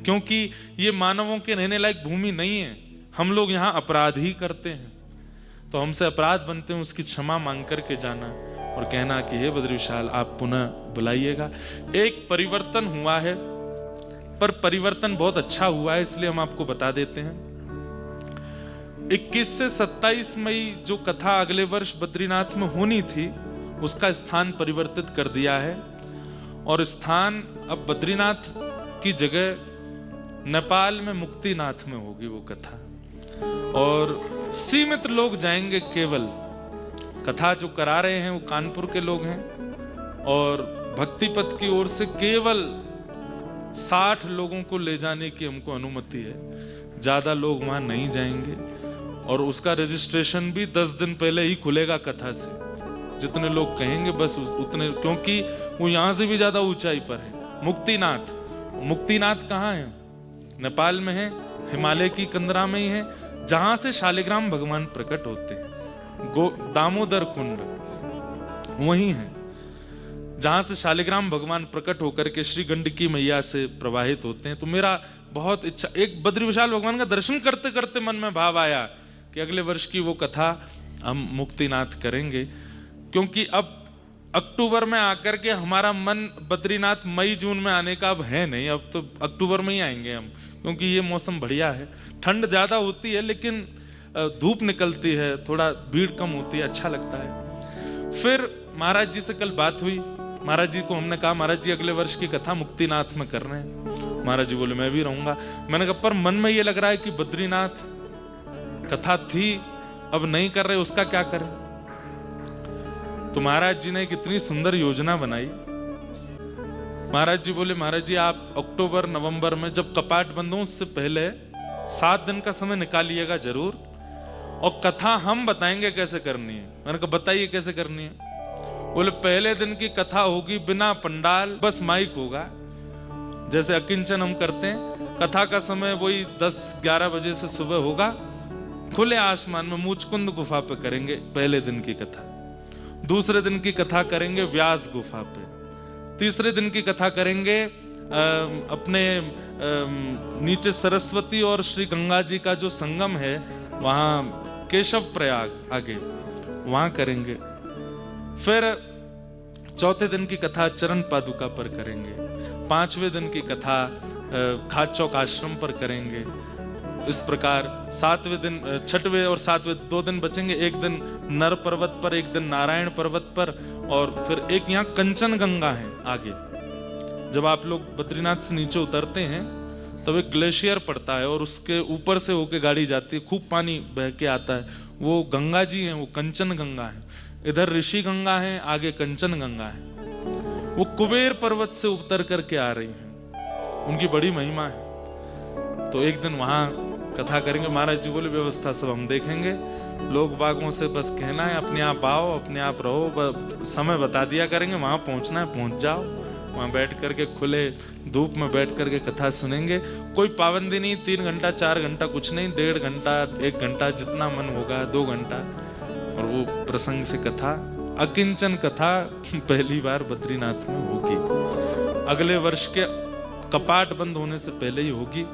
क्योंकि ये मानवों के रहने लायक भूमि नहीं है, हम लोग यहाँ अपराध ही करते हैं, तो हमसे अपराध बनते हैं, उसकी क्षमा मांग करके जाना और कहना कि हे बद्री विशाल आप पुनः बुलाइएगा। एक परिवर्तन हुआ है, पर परिवर्तन बहुत अच्छा हुआ है, इसलिए हम आपको बता देते हैं। 21 से 27 मई जो कथा अगले वर्ष बद्रीनाथ में होनी थी, उसका स्थान परिवर्तित कर दिया है, और स्थान अब बद्रीनाथ की जगह नेपाल में मुक्तिनाथ में होगी वो कथा, और सीमित लोग जाएंगे। केवल कथा जो करा रहे हैं वो कानपुर के लोग हैं, और भक्ति पथ की ओर से केवल 60 लोगों को ले जाने की हमको अनुमति है, ज्यादा लोग वहां नहीं जाएंगे। और उसका रजिस्ट्रेशन भी 10 दिन पहले ही खुलेगा कथा से, जितने लोग कहेंगे बस उतने, क्योंकि वो यहां से भी ज्यादा ऊंचाई पर है। मुक्तिनाथ, मुक्तिनाथ कहाँ है? नेपाल में है, हिमालय की कंदरा में ही है, जहां से शालिग्राम भगवान प्रकट होते हैं। दामोदर कुंड वही है जहां से शालिग्राम भगवान प्रकट होकर के श्री गंडकी मैया से प्रवाहित होते हैं। तो मेरा बहुत इच्छा, एक बद्री विशाल भगवान का दर्शन करते करते मन में भाव आया कि अगले वर्ष की वो कथा हम मुक्तिनाथ करेंगे, क्योंकि अब अक्टूबर में आकर के हमारा मन बद्रीनाथ मई जून में आने का अब है नहीं, अब तो अक्टूबर में ही आएंगे हम, क्योंकि ये मौसम बढ़िया है, ठंड ज्यादा होती है लेकिन धूप निकलती है, थोड़ा भीड़ कम होती है, अच्छा लगता है। फिर महाराज जी से कल बात हुई, महाराज जी को हमने कहा महाराज जी अगले वर्ष की कथा मुक्तिनाथ में कर रहे हैं। महाराज जी बोले मैं भी रहूंगा। मैंने कहा पर मन में ये लग रहा है कि बद्रीनाथ कथा थी अब नहीं कर रहे, उसका क्या करें? तो महाराज जी ने एक इतनी सुंदर योजना बनाई। महाराज जी बोले महाराज जी आप अक्टूबर नवंबर में जब कपाट बंद हो उससे पहले 7 दिन का समय निकालिएगा जरूर, और कथा हम बताएंगे कैसे करनी है। मैंने कहा बताइए कैसे करनी है। बोले पहले दिन की कथा होगी बिना पंडाल, बस माइक होगा, जैसे अकिंचन हम करते हैं। कथा का समय वही 10-11 बजे से सुबह होगा, खुले आसमान में मुचकुंद गुफा पे करेंगे पहले दिन की कथा। दूसरे दिन की कथा करेंगे व्यास गुफा पे। तीसरे दिन की कथा करेंगे अपने नीचे सरस्वती और श्री गंगा जी का जो संगम है वहां केशव प्रयाग आगे, वहां करेंगे। फिर चौथे दिन की कथा चरण पादुका पर करेंगे। 5वें दिन की कथा खाद चौक आश्रम पर करेंगे। इस प्रकार 7वें दिन, 6वें और 7वें 2 दिन बचेंगे। एक दिन नर पर्वत पर, एक दिन नारायण पर्वत पर, और फिर एक यहाँ कंचन गंगा है आगे, जब आप लोग बद्रीनाथ से नीचे उतरते हैं तब एक ग्लेशियर पड़ता है और उसके ऊपर से होके गाड़ी जाती है, खूब पानी बह के आता है। वो गंगा जी हैं, वो कंचन गंगा है। इधर ऋषि गंगा है, आगे कंचन गंगा है। वो कुबेर पर्वत से उतर करके आ रही हैं, उनकी बड़ी महिमा है। तो एक दिन वहां कथा करेंगे। महाराज जी बोले व्यवस्था सब हम देखेंगे, लोग बागों से बस कहना है अपने आप आओ, अपने आप रहो, समय बता दिया करेंगे, वहां पहुंचना है पहुंच जाओ। वहां बैठ करके खुले धूप में बैठ करके कथा सुनेंगे। कोई पाबंदी नहीं, 3 घंटा 4 घंटा कुछ नहीं, 1.5 घंटा 1 घंटा जितना मन होगा, 2 घंटा। और वो प्रसंग से कथा, अकिंचन कथा पहली बार बद्रीनाथ में होगी। अगले वर्ष के कपाट बंद होने से पहले ही होगी।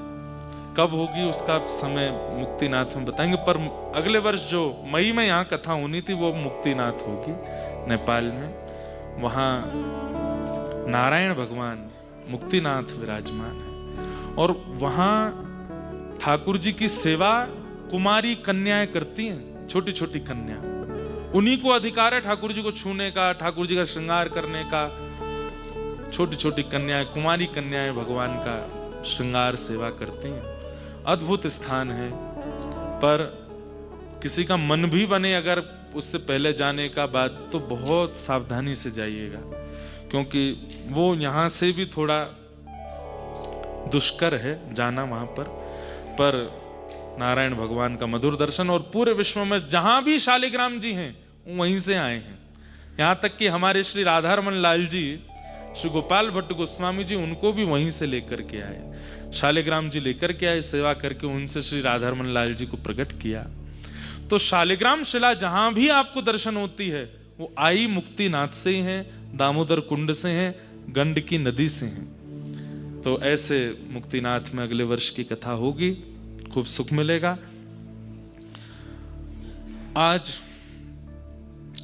कब होगी उसका समय मुक्तिनाथ में बताएंगे। पर अगले वर्ष जो मई में यहाँ कथा होनी थी वो मुक्तिनाथ होगी नेपाल में। वहाँ नारायण भगवान मुक्तिनाथ विराजमान है और वहाँ ठाकुर जी की सेवा कुमारी कन्याएं करती हैं, छोटी छोटी कन्या। उन्हीं को अधिकार है ठाकुर जी को छूने का, ठाकुर जी का श्रृंगार करने का। छोटी छोटी कन्याएं, कुमारी कन्याएं भगवान का श्रृंगार सेवा करती हैं। अद्भुत स्थान है। पर किसी का मन भी बने अगर उससे पहले जाने का बाद, तो बहुत सावधानी से जाइएगा, क्योंकि वो यहाँ से भी थोड़ा दुष्कर है जाना वहां पर नारायण भगवान का मधुर दर्शन। और पूरे विश्व में जहां भी शालिग्राम जी हैं वहीं से आए हैं। यहाँ तक कि हमारे श्री राधारमन लाल जी, श्री गोपाल भट्ट गोस्वामी जी, उनको भी वहीं से लेकर के आए। शालिग्राम जी लेकर के आए, सेवा करके उनसे श्री राधारमन लाल जी को प्रकट किया। तो शालिग्राम शिला जहां भी आपको दर्शन होती है वो आई मुक्तिनाथ से ही है, दामोदर कुंड से है, गंडकी नदी से है। तो ऐसे मुक्तिनाथ में अगले वर्ष की कथा होगी, खूब सुख मिलेगा। आज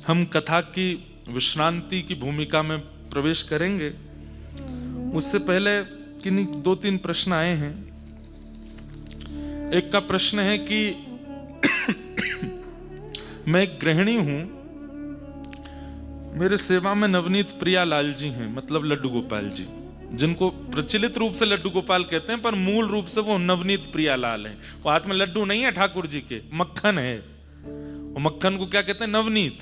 हम कथा की विश्रांति की भूमिका में प्रवेश करेंगे। उससे पहले किन्हीं 2-3 प्रश्न आए हैं। एक का प्रश्न है कि मैं एक गृहिणी हूं, मेरे सेवा में नवनीत प्रिया लाल जी हैं, मतलब लड्डू गोपाल जी, जिनको प्रचलित रूप से लड्डू गोपाल कहते हैं, पर मूल रूप से वो नवनीत प्रिया लाल हैं। वो हाथ में लड्डू नहीं है ठाकुर जी के, मक्खन है। वो मक्खन को क्या कहते हैं? नवनीत।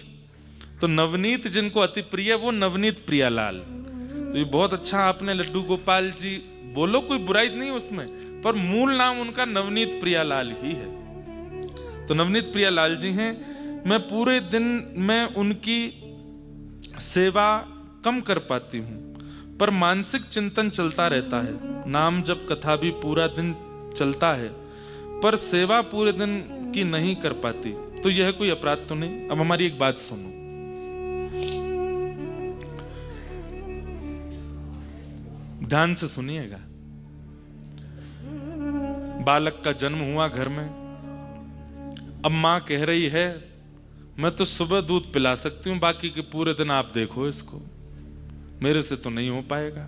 तो नवनीत जिनको अति प्रिय, वो नवनीत प्रिया लाल। तो ये बहुत अच्छा आपने लड्डू गोपाल जी बोलो, कोई बुराई नहीं उसमें, पर मूल नाम उनका नवनीत प्रिया लाल ही है। तो नवनीत प्रिया लाल जी हैं। मैं पूरे दिन में उनकी सेवा कम कर पाती हूं, पर मानसिक चिंतन चलता रहता है। नाम जप कथा भी पूरा दिन चलता है, पर सेवा पूरे दिन की नहीं कर पाती। तो यह कोई अपराध तो नहीं? अब हमारी एक बात सुनो, ध्यान से सुनिएगा। बालक का जन्म हुआ घर में, अब मां कह रही है मैं तो सुबह दूध पिला सकती हूं, बाकी के पूरे दिन आप देखो इसको, मेरे से तो नहीं हो पाएगा।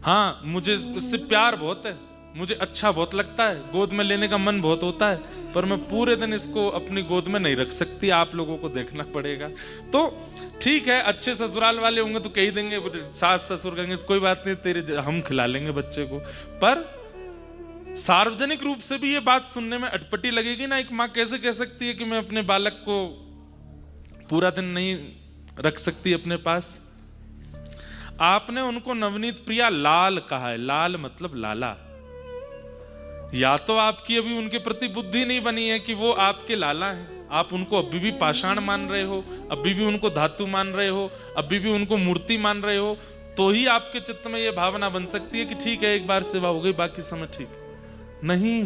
हाँ, मुझे इससे प्यार बहुत है, मुझे अच्छा बहुत लगता है, गोद में लेने का मन बहुत होता है, पर मैं पूरे दिन इसको अपनी गोद में नहीं रख सकती, आप लोगों को देखना पड़ेगा। तो ठीक है, अच्छे ससुराल वाले होंगे तो कह देंगे, सास ससुर कहेंगे तो कोई बात नहीं, तेरे हम खिला लेंगे बच्चे को। पर सार्वजनिक रूप से भी ये बात सुनने में अटपटी लगेगी ना। एक माँ कैसे कह सकती है कि मैं अपने बालक को पूरा दिन नहीं रख सकती अपने पास? आपने उनको नवनीत प्रिया लाल कहा है। लाल मतलब लाला। या तो आपकी अभी उनके प्रति बुद्धि नहीं बनी है कि वो आपके लाला हैं, आप उनको अभी भी पाषाण मान रहे हो, अभी भी उनको धातु मान रहे हो, अभी भी उनको मूर्ति मान रहे हो, तो ही आपके चित्त में यह भावना बन सकती है कि ठीक है एक बार सेवा हो गई, बाकी समय ठीक नहीं।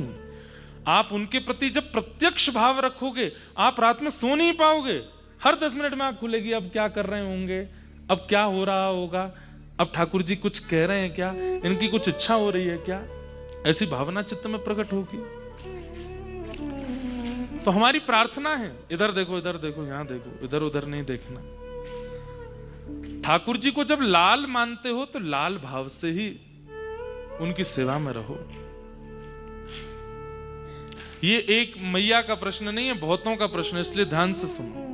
आप उनके प्रति जब प्रत्यक्ष भाव रखोगे, आप रात में सो नहीं पाओगे। हर 10 मिनट में आंख खुलेगी, अब क्या कर रहे होंगे, अब क्या हो रहा होगा, अब ठाकुर जी कुछ कह रहे हैं क्या, इनकी कुछ इच्छा हो रही है क्या, ऐसी भावना चित्त में प्रकट होगी। तो हमारी प्रार्थना है, इधर देखो, इधर देखो, यहां देखो, इधर उधर नहीं देखना। ठाकुर जी को जब लाल मानते हो तो लाल भाव से ही उनकी सेवा में रहो। ये एक मैया का प्रश्न नहीं है, बहुतों का प्रश्न है, इसलिए ध्यान से सुनो।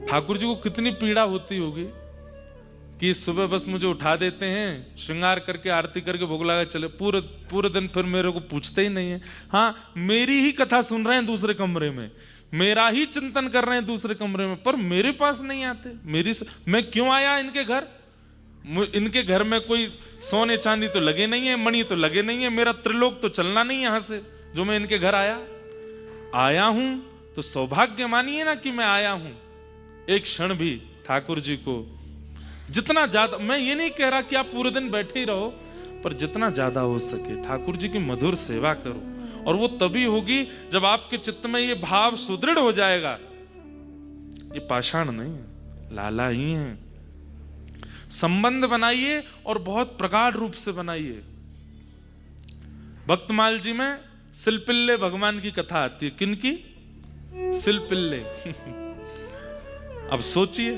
ठाकुर जी को कितनी पीड़ा होती होगी कि सुबह बस मुझे उठा देते हैं, श्रृंगार करके आरती करके भोग लगा चले, पूरे दिन फिर मेरे को पूछते ही नहीं है। हाँ, मेरी ही कथा सुन रहे हैं दूसरे कमरे में, मेरा ही चिंतन कर रहे हैं दूसरे कमरे में, पर मेरे पास नहीं आते। मैं क्यों आया इनके घर? इनके घर में कोई सोने चांदी तो लगे नहीं है, मणि तो लगे नहीं है, मेरा त्रिलोक तो चलना नहीं यहां से जो मैं इनके घर आया हूं। तो सौभाग्य मानिए ना कि मैं आया हूं। एक क्षण भी ठाकुर जी को जितना ज्यादा, मैं ये नहीं कह रहा कि आप पूरे दिन बैठे ही रहो, पर जितना ज्यादा हो सके ठाकुर जी की मधुर सेवा करो। और वो तभी होगी जब आपके चित्त में ये भाव सुदृढ़ हो जाएगा, ये पाषाण नहीं है, लाला ही है। संबंध बनाइए और बहुत प्रगाढ़ रूप से बनाइए। भक्तमाल जी में सिलपिल्ले भगवान की कथा आती है। किनकी? सिलपिल्ले। अब सोचिए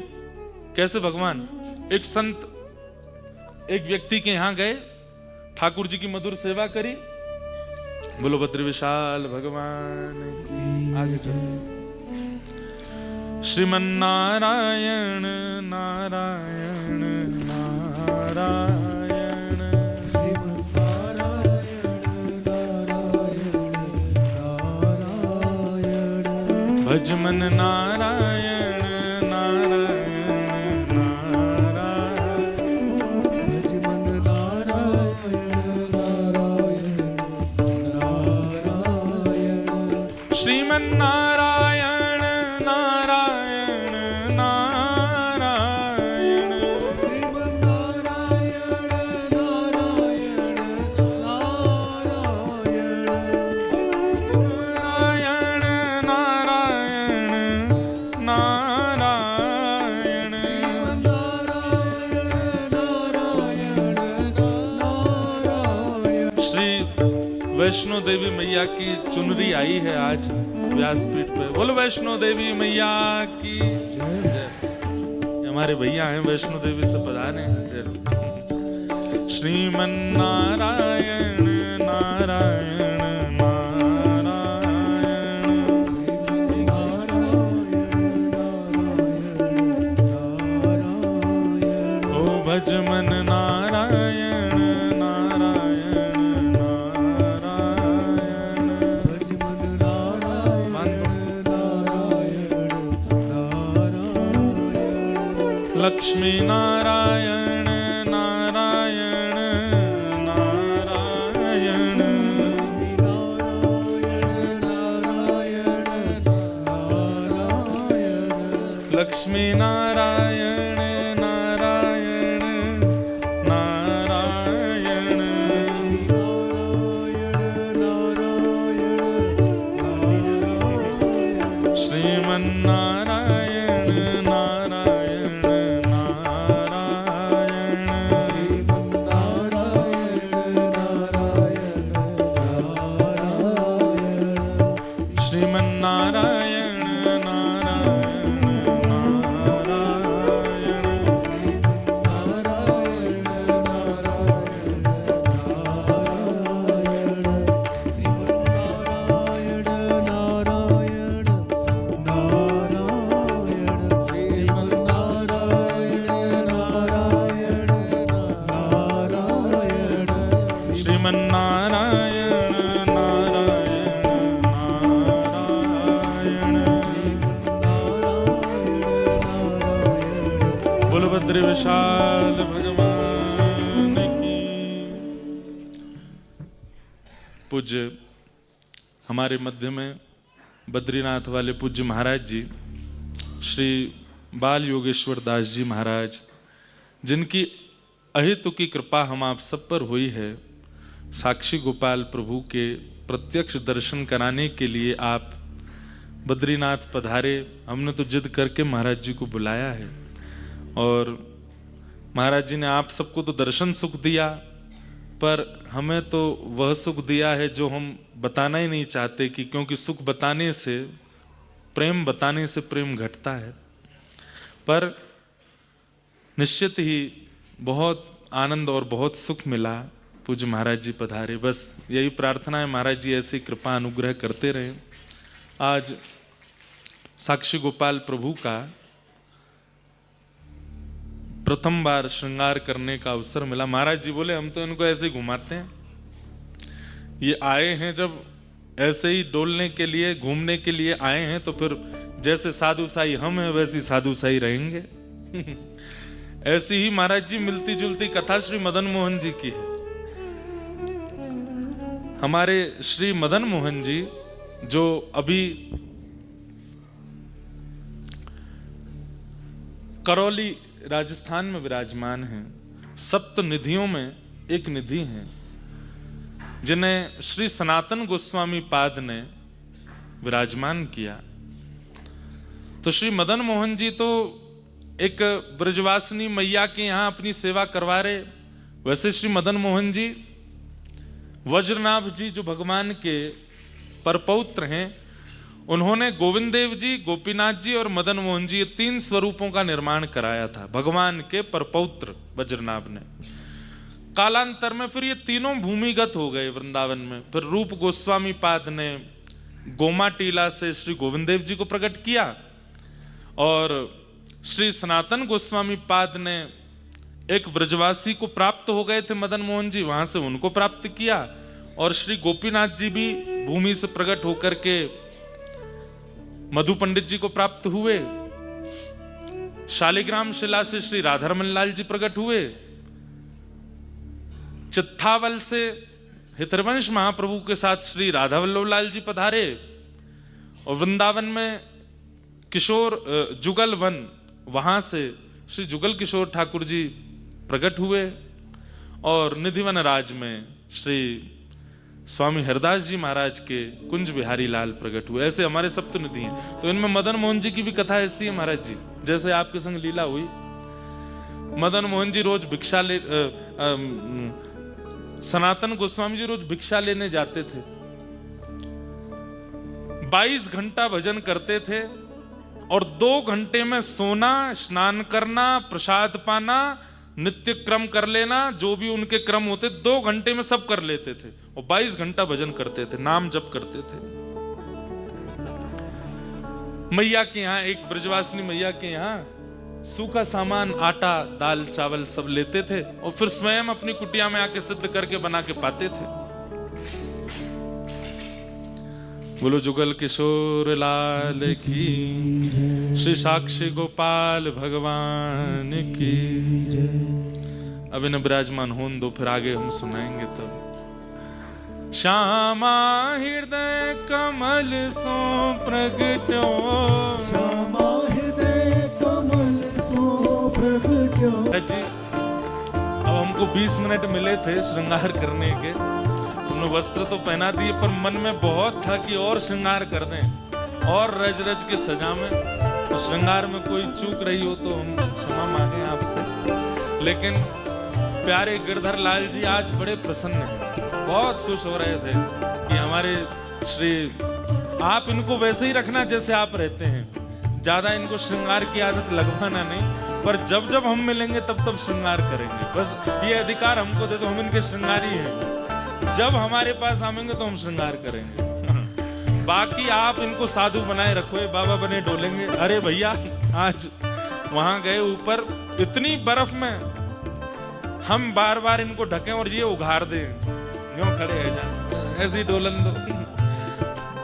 कैसे भगवान, एक संत एक व्यक्ति के यहां गए, ठाकुर जी की मधुर सेवा करी। बोलो भद्र विशाल भगवान की। आगे चलो। श्रीमन नारायण नारायण नारायण, श्रीमन नारायण नारायण नारायण, भजमन नारायण नारायण नारायण, भजमन नारायण नारायण नारायण, श्रीमन नारायण नारायण नारायण, श्रीमन नारायण नारायण नारायण, नारायण नारायण नारायण, श्रीमन नारायण नारायण नारायण। श्री वैष्णो देवी मैया की चुनरी आई है आज व्यासपीठ पे। बोलो वैष्णो देवी मैया की जय। हमारे भैया हैं वैष्णो देवी से पधारे हैं। जय। श्रीमन नारायण नारायण नारायण, ओ भजमन नारायण नारायण नारायण, भजमन नारायण नारायण नारायण, लक्ष्मी नारायण नारायण नारायण, लक्ष्मी नारायण नारायण नारायण, लक्ष्मी नारायण नारायण नारायण, लक्ष्मी नारायण नारायण नारायण, श्रीमन नारायण नारायण नारायण, श्रीमन नारायण नारायण नारायण, श्रीमन नारायण नारायण नारायण, नारायण नारायण नारायण, श्रीमन नारायण नारायण नारायण, श्रीमन नारायण नारायण नारायण, श्रीमन नारायण नारायण नारायण, बोलो भद्र विशाल भगवान की। पूज्य हमारे मध्य में बद्रीनाथ वाले पूज्य महाराज जी श्री बाल योगेश्वर दास जी महाराज, जिनकी अहेतुकी कृपा हम आप सब पर हुई है, साक्षी गोपाल प्रभु के प्रत्यक्ष दर्शन कराने के लिए आप बद्रीनाथ पधारे। हमने तो जिद करके महाराज जी को बुलाया है और महाराज जी ने आप सबको तो दर्शन सुख दिया, पर हमें तो वह सुख दिया है जो हम बताना ही नहीं चाहते, कि क्योंकि सुख बताने से, प्रेम बताने से प्रेम घटता है। पर निश्चित ही बहुत आनंद और बहुत सुख मिला। पूज्य महाराज जी पधारे, बस यही प्रार्थना है महाराज जी ऐसी कृपा अनुग्रह करते रहे। आज साक्षी गोपाल प्रभु का प्रथम बार श्रृंगार करने का अवसर मिला। महाराज जी बोले हम तो इनको ऐसे ही घुमाते हैं, ये आए हैं जब ऐसे ही डोलने के लिए, घूमने के लिए आए हैं, तो फिर जैसे साधु साई हम हैं वैसी साधु साई रहेंगे। ऐसी ही महाराज जी मिलती जुलती कथा श्री मदन मोहन जी की है। हमारे श्री मदन मोहन जी जो अभी करौली राजस्थान में विराजमान हैं, सप्त निधियों में एक निधि हैं, जिन्हें श्री सनातन गोस्वामी पाद ने विराजमान किया। तो श्री मदन मोहन जी तो एक ब्रजवासिनी मैया के यहाँ अपनी सेवा करवा रहे। वैसे श्री मदन मोहन जी वज्रनाभ जी जो भगवान के परपौत्र हैं, उन्होंने गोविंद देव जी, गोपीनाथ जी और मदन मोहन जी, ये 3 स्वरूपों का निर्माण कराया था भगवान के परपौत्र वज्रनाभ ने। कालांतर में फिर ये तीनों भूमिगत हो गए वृंदावन में। फिर रूप गोस्वामी पाद ने गोमा टीला से श्री गोविंद देव जी को प्रकट किया, और श्री सनातन गोस्वामी पाद ने एक ब्रजवासी को प्राप्त हो गए थे मदन मोहन जी, वहां से उनको प्राप्त किया, और श्री गोपीनाथ जी भी भूमि से प्रकट होकर के मधु पंडित जी को प्राप्त हुए। शालिग्राम शिला से श्री राधारमन लाल जी प्रकट हुए। चित्थावल से हितरवंश महाप्रभु के साथ श्री राधा वल्लभ लाल जी पधारे, और वृंदावन में किशोर जुगल वन, वहां से श्री जुगल किशोर ठाकुर जी प्रकट हुए, और निधिवन राज में श्री स्वामी हरदास जी महाराज के कुंज बिहारी लाल प्रकट हुए। ऐसे हमारे सप्त निधि हैं। तो इनमें मदन मोहन जी की भी कथा ऐसी है महाराज जी, जैसे आपके संग लीला हुई। मदन मोहन जी रोज भिक्षा ले सनातन गोस्वामी जी रोज भिक्षा लेने जाते थे। 22 घंटा भजन करते थे, और 2 घंटे में सोना, स्नान करना, प्रसाद पाना, नित्य क्रम कर लेना, जो भी उनके क्रम होते 2 घंटे में सब कर लेते थे, और 22 घंटा भजन करते थे, नाम जप करते थे। मैया के यहाँ, एक ब्रजवासिनी मैया के यहाँ सूखा सामान, आटा, दाल, चावल सब लेते थे, और फिर स्वयं अपनी कुटिया में आके सिद्ध करके बना के पाते थे। बोलो जुगल किशोर लाल की, श्री साक्षी गोपाल भगवान की। अब इन्हें विराजमान होने दो, फिर आगे हम सुनाएंगे तब। श्यामा हृदय कमल सो प्रगट्यो, श्यामा हृदय कमल सो प्रगट्यो। जी अब हमको 20 मिनट मिले थे श्रृंगार करने के। तुमने वस्त्र तो पहना दिए, पर मन में बहुत था कि और श्रृंगार कर दें, और रज रज के सजा में। तो श्रृंगार में कोई चूक रही हो तो हम क्षमा मांगे आपसे। लेकिन प्यारे गिरधर लाल जी आज बड़े प्रसन्न हैं, बहुत खुश हो रहे थे कि हमारे श्री, आप इनको वैसे ही रखना जैसे आप रहते हैं, ज्यादा इनको श्रृंगार की आदत लगवाना नहीं, पर जब जब हम मिलेंगे तब तब श्रृंगार करेंगे। बस ये अधिकार हमको दे दो, हम इनके श्रृंगारी हैं। जब हमारे पास आएंगे तो हम श्रृंगार करेंगे। बाकी आप इनको साधु बनाए रखो, ये बाबा बने डोलेंगे। अरे भैया आज वहां गए ऊपर, इतनी बर्फ में हम बार बार इनको ढकें और ये उघार दें, यूं खड़े हैं जा, ऐसे ही डोलन दो।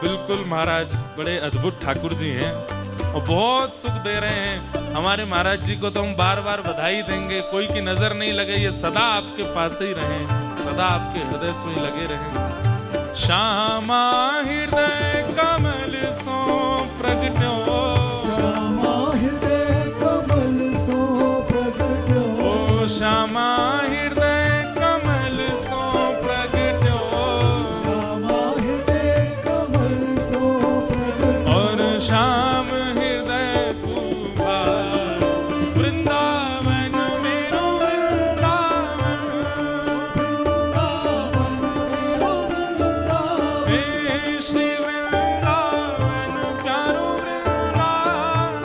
बिल्कुल महाराज बड़े अद्भुत ठाकुर जी हैं, और बहुत सुख दे रहे हैं हमारे महाराज जी को। तो हम बार बार बधाई देंगे, कोई की नजर नहीं लगे, ये सदा आपके पास ही रहे, सदा आपके हृदय से ही लगे रहे। श्यामा हृदय कमल सो प्रगट्यो, श्यामा हृदय कमल सो प्रगट्यो। ओ श्यामा हृदय कमल सो प्रगट्यो, श्यामा हृदय कमल सो प्रगट्यो। और श्याम हृदय कुमार वृंदावन मेरो वृंदावन, हे श्री वृंदावन प्यारो वृंदावन,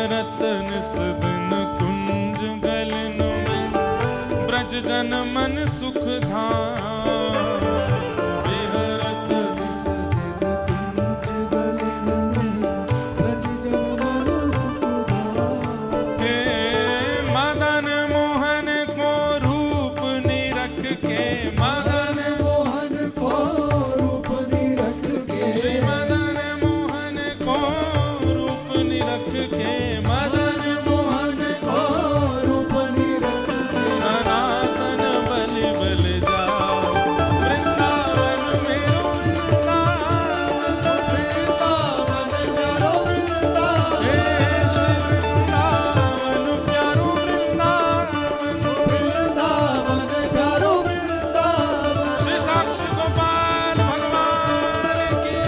बिहरत निस दिन कुंज गलन में, ब्रज जन मन सुख धाम। बिहरत निस दिन कुंज गलन में, ब्रज जन मन सुख धाम। हे मदन मोहन को रूप निरख के, मदन मोहन को रूप निरख के, श्री मदन मोहन को रूप निरख के, मदन मोहन को रूप निरख के, सनातन बलि बल जाओ, वृंदावन मेरो वृंदावन, वृंदावन प्यारो वृंदावन, हे श्री वृंदावन प्यारो वृंदावन, वृंदावन प्यारो वृंदावन। श्री साक्षी गोपाल भगवान की।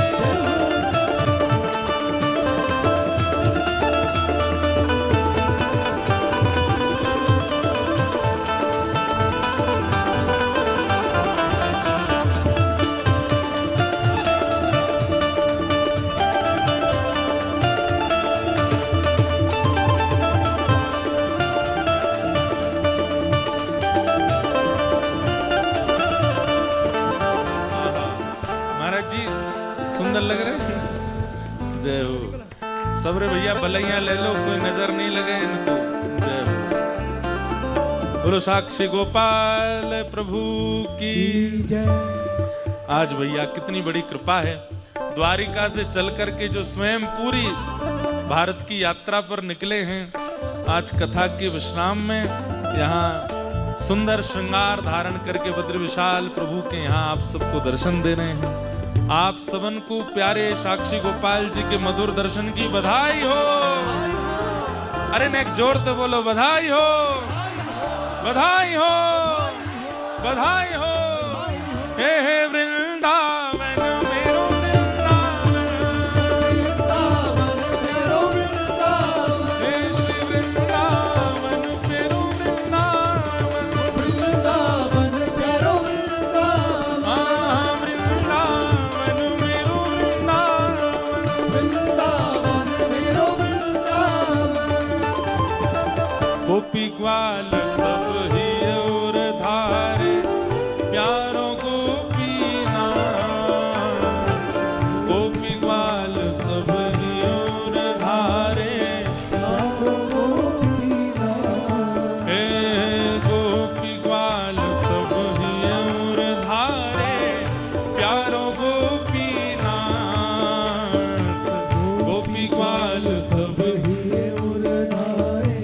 महाराज जी सुंदर लग रहे हैं। जय हो। सबरे भैया भलैया ले लो, कोई नजर नहीं लगे इनको। जय हो। बोलो साक्षी गोपाल प्रभु की। जय। आज भैया कितनी बड़ी कृपा है, द्वारिका से चल करके जो स्वयं पूरी भारत की यात्रा पर निकले हैं, आज कथा के विश्राम में यहाँ सुंदर श्रृंगार धारण करके बद्र विशाल प्रभु के यहाँ आप सबको दर्शन दे रहे हैं। आप सबन को प्यारे साक्षी गोपाल जी के मधुर दर्शन की बधाई हो। अरे नेक जोर तो बोलो, बधाई हो, बधाई हो, बधाई हो। हे वृंदावन मेरो वृंदावन, वृंदावन प्यारो वृंदावन, हे श्री वृंदावन मेरो वृंदावन, वृंदावन प्यारो वृंदावन, वृंदावन मेरो वृंदावन। वृंदावन मेरो वृंदावन। गोपी ग्वाल सब ही और धारे, प्यारो गोपीना। गोपी ग्वाल सब ही और धारे, प्यारो गोपीना, हे गोपी ग्वाल सब ही और धारे, प्यारो गोपीना। गोपी ग्वाल सब ही उर धारे,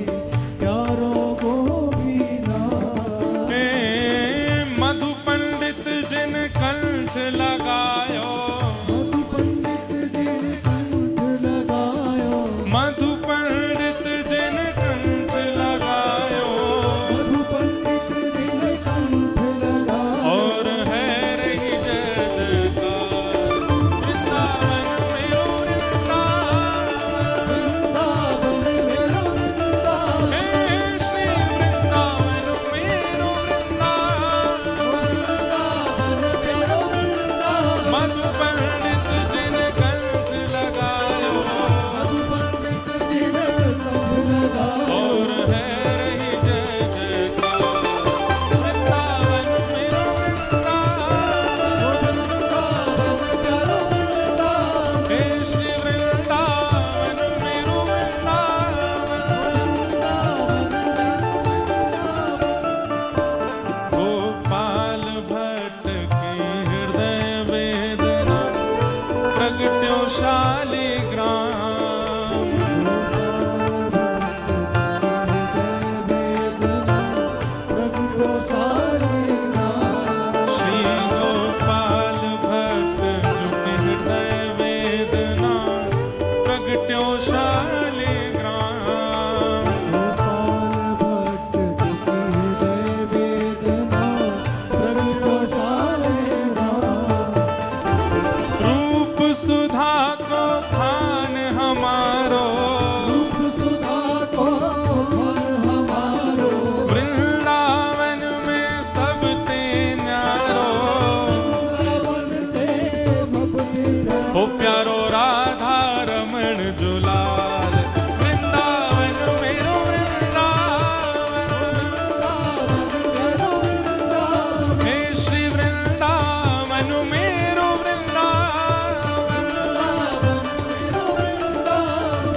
प्यारो गोपीना।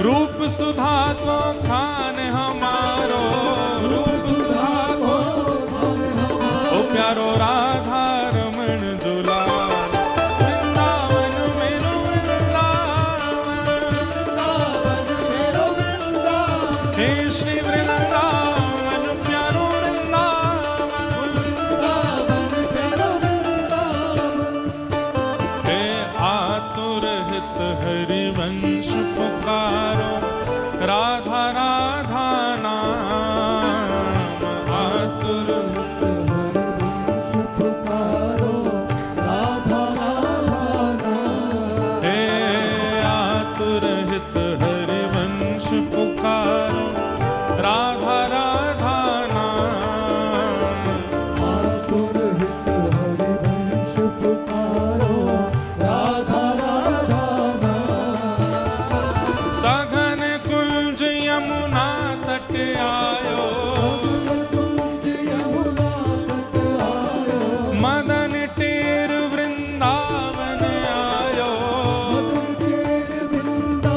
रूप सुधा को खान हमारो, रूप सुधा को ओ प्यारो राधा रमण दुलार, वृंदावन मेरो वृंदावन, हे श्री वृंदावन प्यारो वृंदावन, हे आतुर हित हरिवंश पुकारो, राधा राधा नाम, आतुर हे आतुर हित हरिवंश पुकारो, राधा राधा नाम, सघन कुंज यमुना तट आयो, मदन टेर वृंदावन आयो,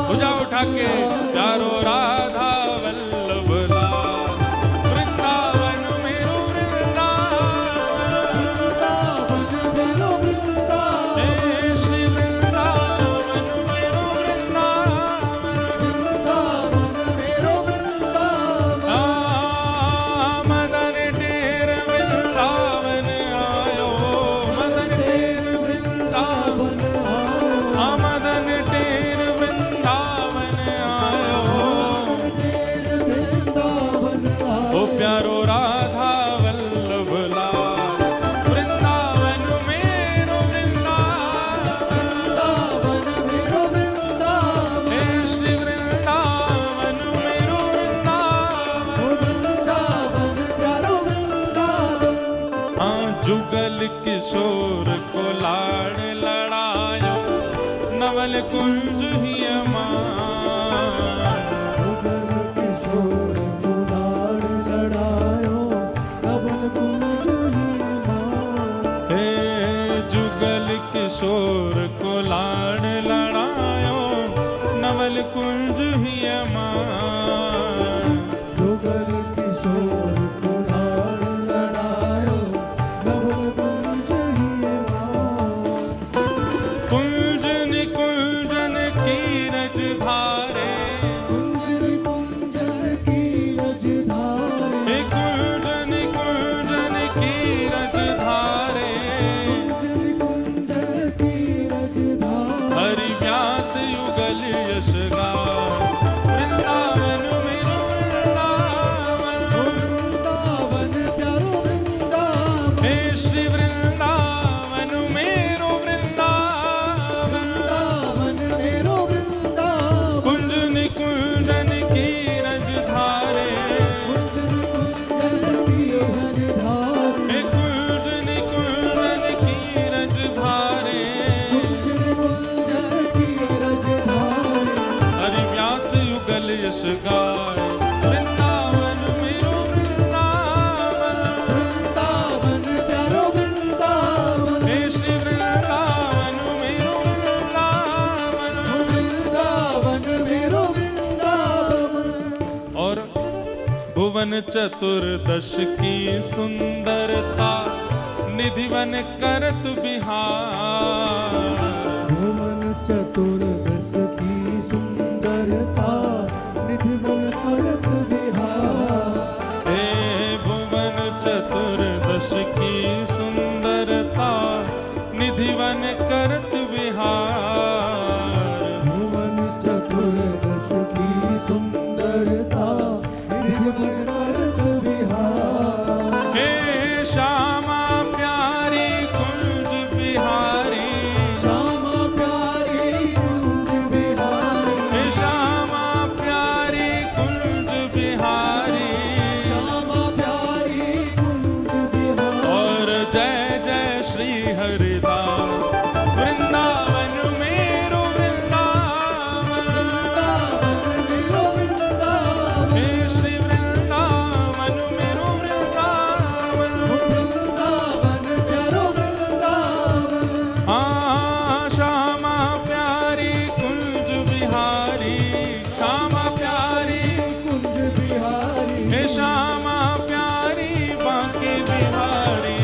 भुजा उठा के प्यारो राधा वल्लभ लाल, वृंदावन मेरो वृंदावन, हे श्री वृंदावन मेरो वृंदावन, मदन टेर वृंदावन आयो, मदन टेर वृंदावन, मदन टेर वृंदावन आयो, ओ प्यारो राधा वल्लभ लाल, वृंदावन मेरो वृंदावन, हे श्री वृंदावन मेरो वृंदावन, हाँ जुगल किशोर को लाड़ लड़ायो, नवल कुंज ही हे जुगल किशोर को लाड़ लड़ायो, नवल कुंज ही कुंज निकुंजन की रज धारे, हे कुंज निकुंजन की रज धारे, हरि व्यास युगल यश गान, वृंदावन मेरो वृंदावन, हे श्री वृंदावन मेरो वृंदावन, कुंज निकुंजन की रज धारे, हे कुंज निकुंजन की रज धारे, हरि व्यास युगल यश गाय, वृंदावन मेरो वृंदावन, हे श्री वृंदावन मेरो वृंदावन, और भुवन चतुर्दश की सुंदरता, निधिवन करत बिहार, चतुर्दश की सुंदरता, निधिवन करत बिहार, हे भुवन चतुर्दश की सुंदरता, निधिवन करत बिहार, भुवन चतुर्दश की सुंदरता, निधिवन करत बिहार, हे श्यामा प्यारी कुंज बिहारी, श्यामा प्यारी कुंज बिहारी, हे श्यामा प्यारी कुंज श्यामा प्यारी कुंज बिहारी हे श्यामा प्यारी बांके बिहारी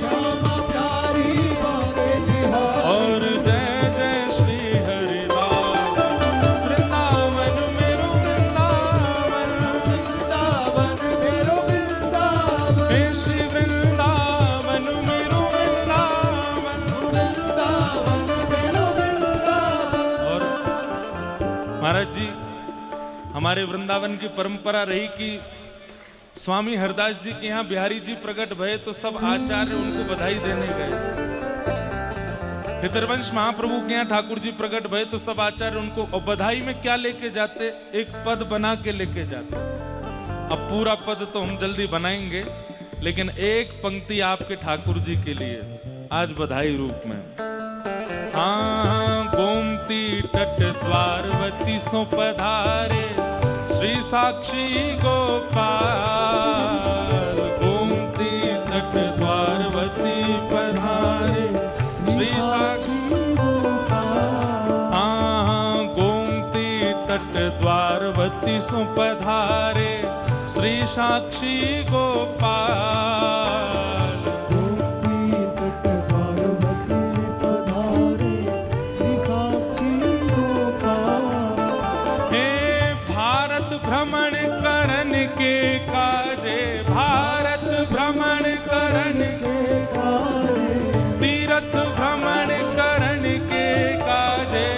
श्यामा प्यारी बांके बिहारी और जय जय श्री हरिदास वृंदावन मेरो वृंदावन वृंदावन मेरो वृंदावन हे श्री वृंदावन मेरो वृंदावन वृंदावन मेरो वृंदावन। और महाराज जी हमारे वृंदावन की परंपरा रही कि स्वामी हरदास जी के यहाँ बिहारी जी प्रकट भये तो सब आचार्य उनको बधाई देने गए। हितरवंश महाप्रभु के यहाँ ठाकुर जी प्रकट भये तो सब आचार्य उनको और बधाई में क्या लेके जाते, एक पद बना के लेके जाते। अब पूरा पद तो हम जल्दी बनाएंगे, लेकिन एक पंक्ति आपके ठाकुर जी के लिए आज बधाई रूप में। हाँ गोमती तट द्वारवती सो पधारे श्री साक्षी गोपाल गोमती तट द्वारवती पधारे श्री साक्षी हाँ गोमती तट द्वारवती सो पधारे श्री साक्षी गोपाल गोपी तट द्वारवती पधारे श्री साक्षी गोपाल। हे भारत भ्रमण करन के काजे भारत भ्रमण करन के काजे तीर्थ भ्रमण करन के काजे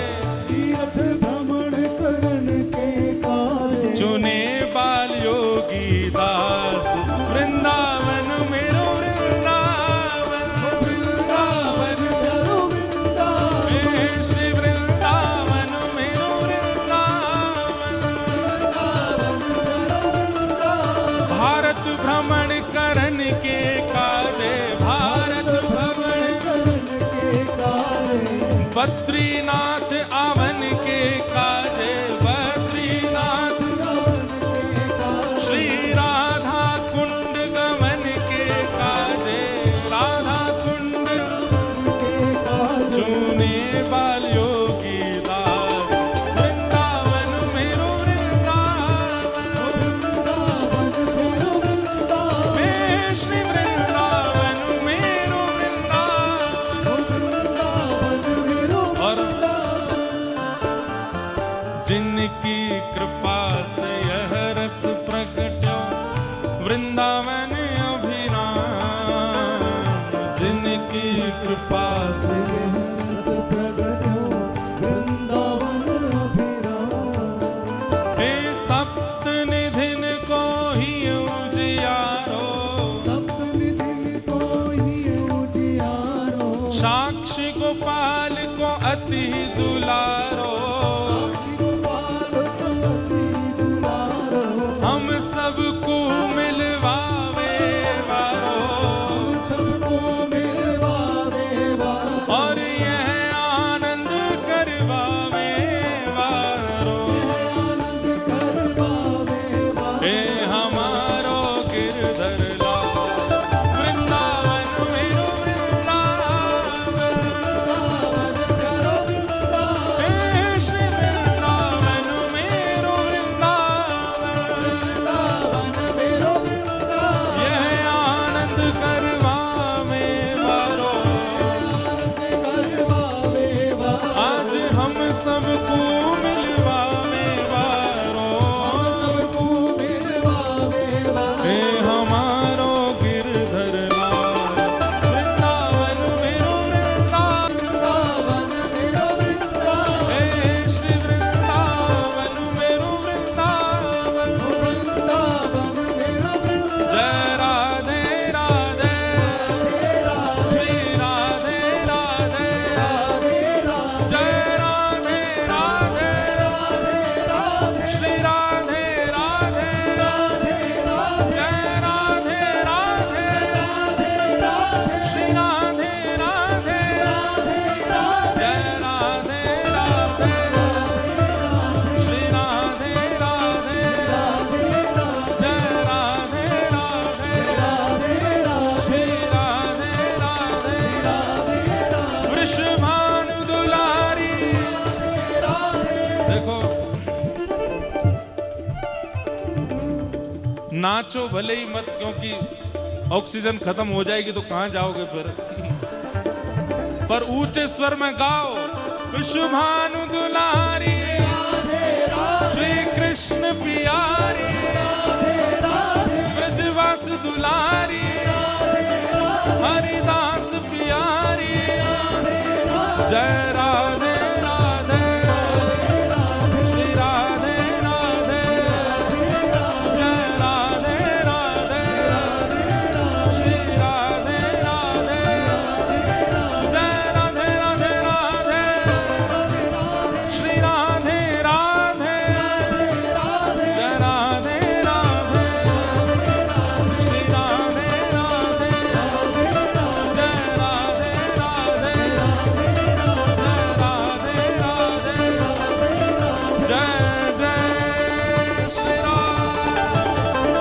तीर्थ भ्रमण करन के काजे चुने बाल योगी दास वृंदावन मेरो वृंदावन वृंदावन मेरो वृंदावन हे श्री वृंदावन मेरो वृंदावन वृंदावन मेरो वृंदावन। भारत भ्रमण करन के काजे भारत भ्रमण करन के काजे बद्रीनाथ आवन के काजे बद्रीनाथ श्री राधा कुंड गमन के काजे राधा कुंड चुने बाल योगी दास वृंदावन मेरो वृंदावन हे श्री वृंदावन मेरो वृंदावन और जिनकी कृपा से यह रस प्रकट्यो वृंदावन अभिराम जिनकी कृपा से हे सप्त निधिन को ही उजियारो साक्षी गोपाल को अति दुलारो हम सबको मिलवावे वारो और यह आनंद करवावे वारो नाचो भले ही मत, क्योंकि ऑक्सीजन खत्म हो जाएगी तो कहां जाओगे फिर। पर ऊंचे स्वर में गाओ, विश्वभानु दुलारी श्री कृष्ण प्यारी, ब्रजवास दुलारी हरिदास प्यारी, जय राधे राधे श्री राधे राधे, जय राधे राधे श्री राधे राधे, जय राधे राधे राधे श्री राधे राधे, जय राधे राधे श्री राधे राधे, जय राधे राधे, जय जय श्री राम,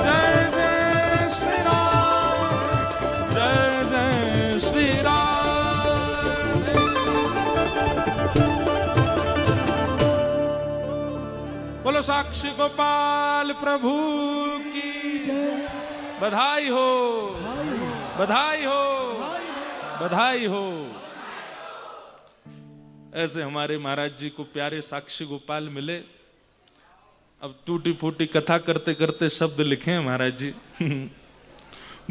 जय जय श्री राम, जय जय श्री राम। बोलो साक्षी गोपाल प्रभु की बधाई हो, बधाई हो, बधाई हो। ऐसे हमारे महाराज जी को प्यारे साक्षी गोपाल मिले। अब टूटी फूटी कथा करते करते शब्द लिखे हैं महाराज जी।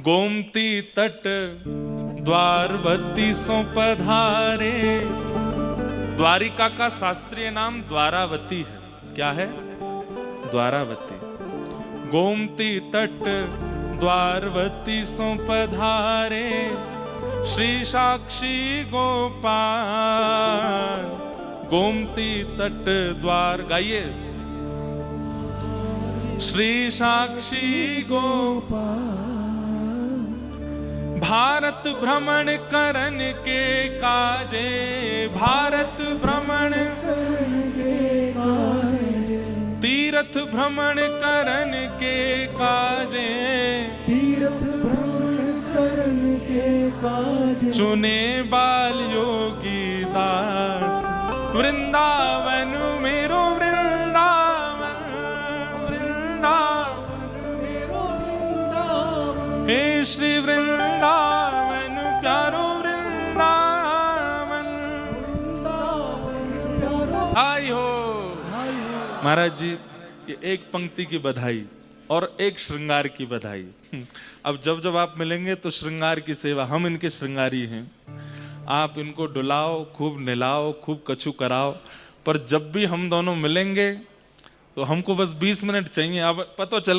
गोमती तट द्वारवती सो पधारे। द्वारिका का शास्त्रीय नाम द्वारावती है। क्या है? द्वारावती। गोमती तट द्वारवती सो पधारे, श्री साक्षी गोपाल। गोमती तट द्वार, गाइए। श्री साक्षी गोपाल, भारत भ्रमण करन के काजे, भारत भ्रमण करन के काजे, तीर्थ भ्रमण करन के काजे, तीर्थ भ्रमण करन के काजे, चुने बाल योगी दास, वृंदावन मेरो वृंदावन, वृंदावन मेरो वृंदावन, हे श्री वृंदावन प्यारो वृंदावन, वृंदावन प्यारो आई हो। महाराज जी, ये एक पंक्ति की बधाई और एक श्रृंगार की बधाई। अब जब जब आप मिलेंगे तो श्रृंगार की सेवा, हम इनके श्रृंगारी हैं। आप इनको डुलाओ, खूब नहलाओ, खूब कछु कराओ। पर जब भी हम दोनों मिलेंगे तो हमको बस 20 मिनट चाहिए। अब पता चल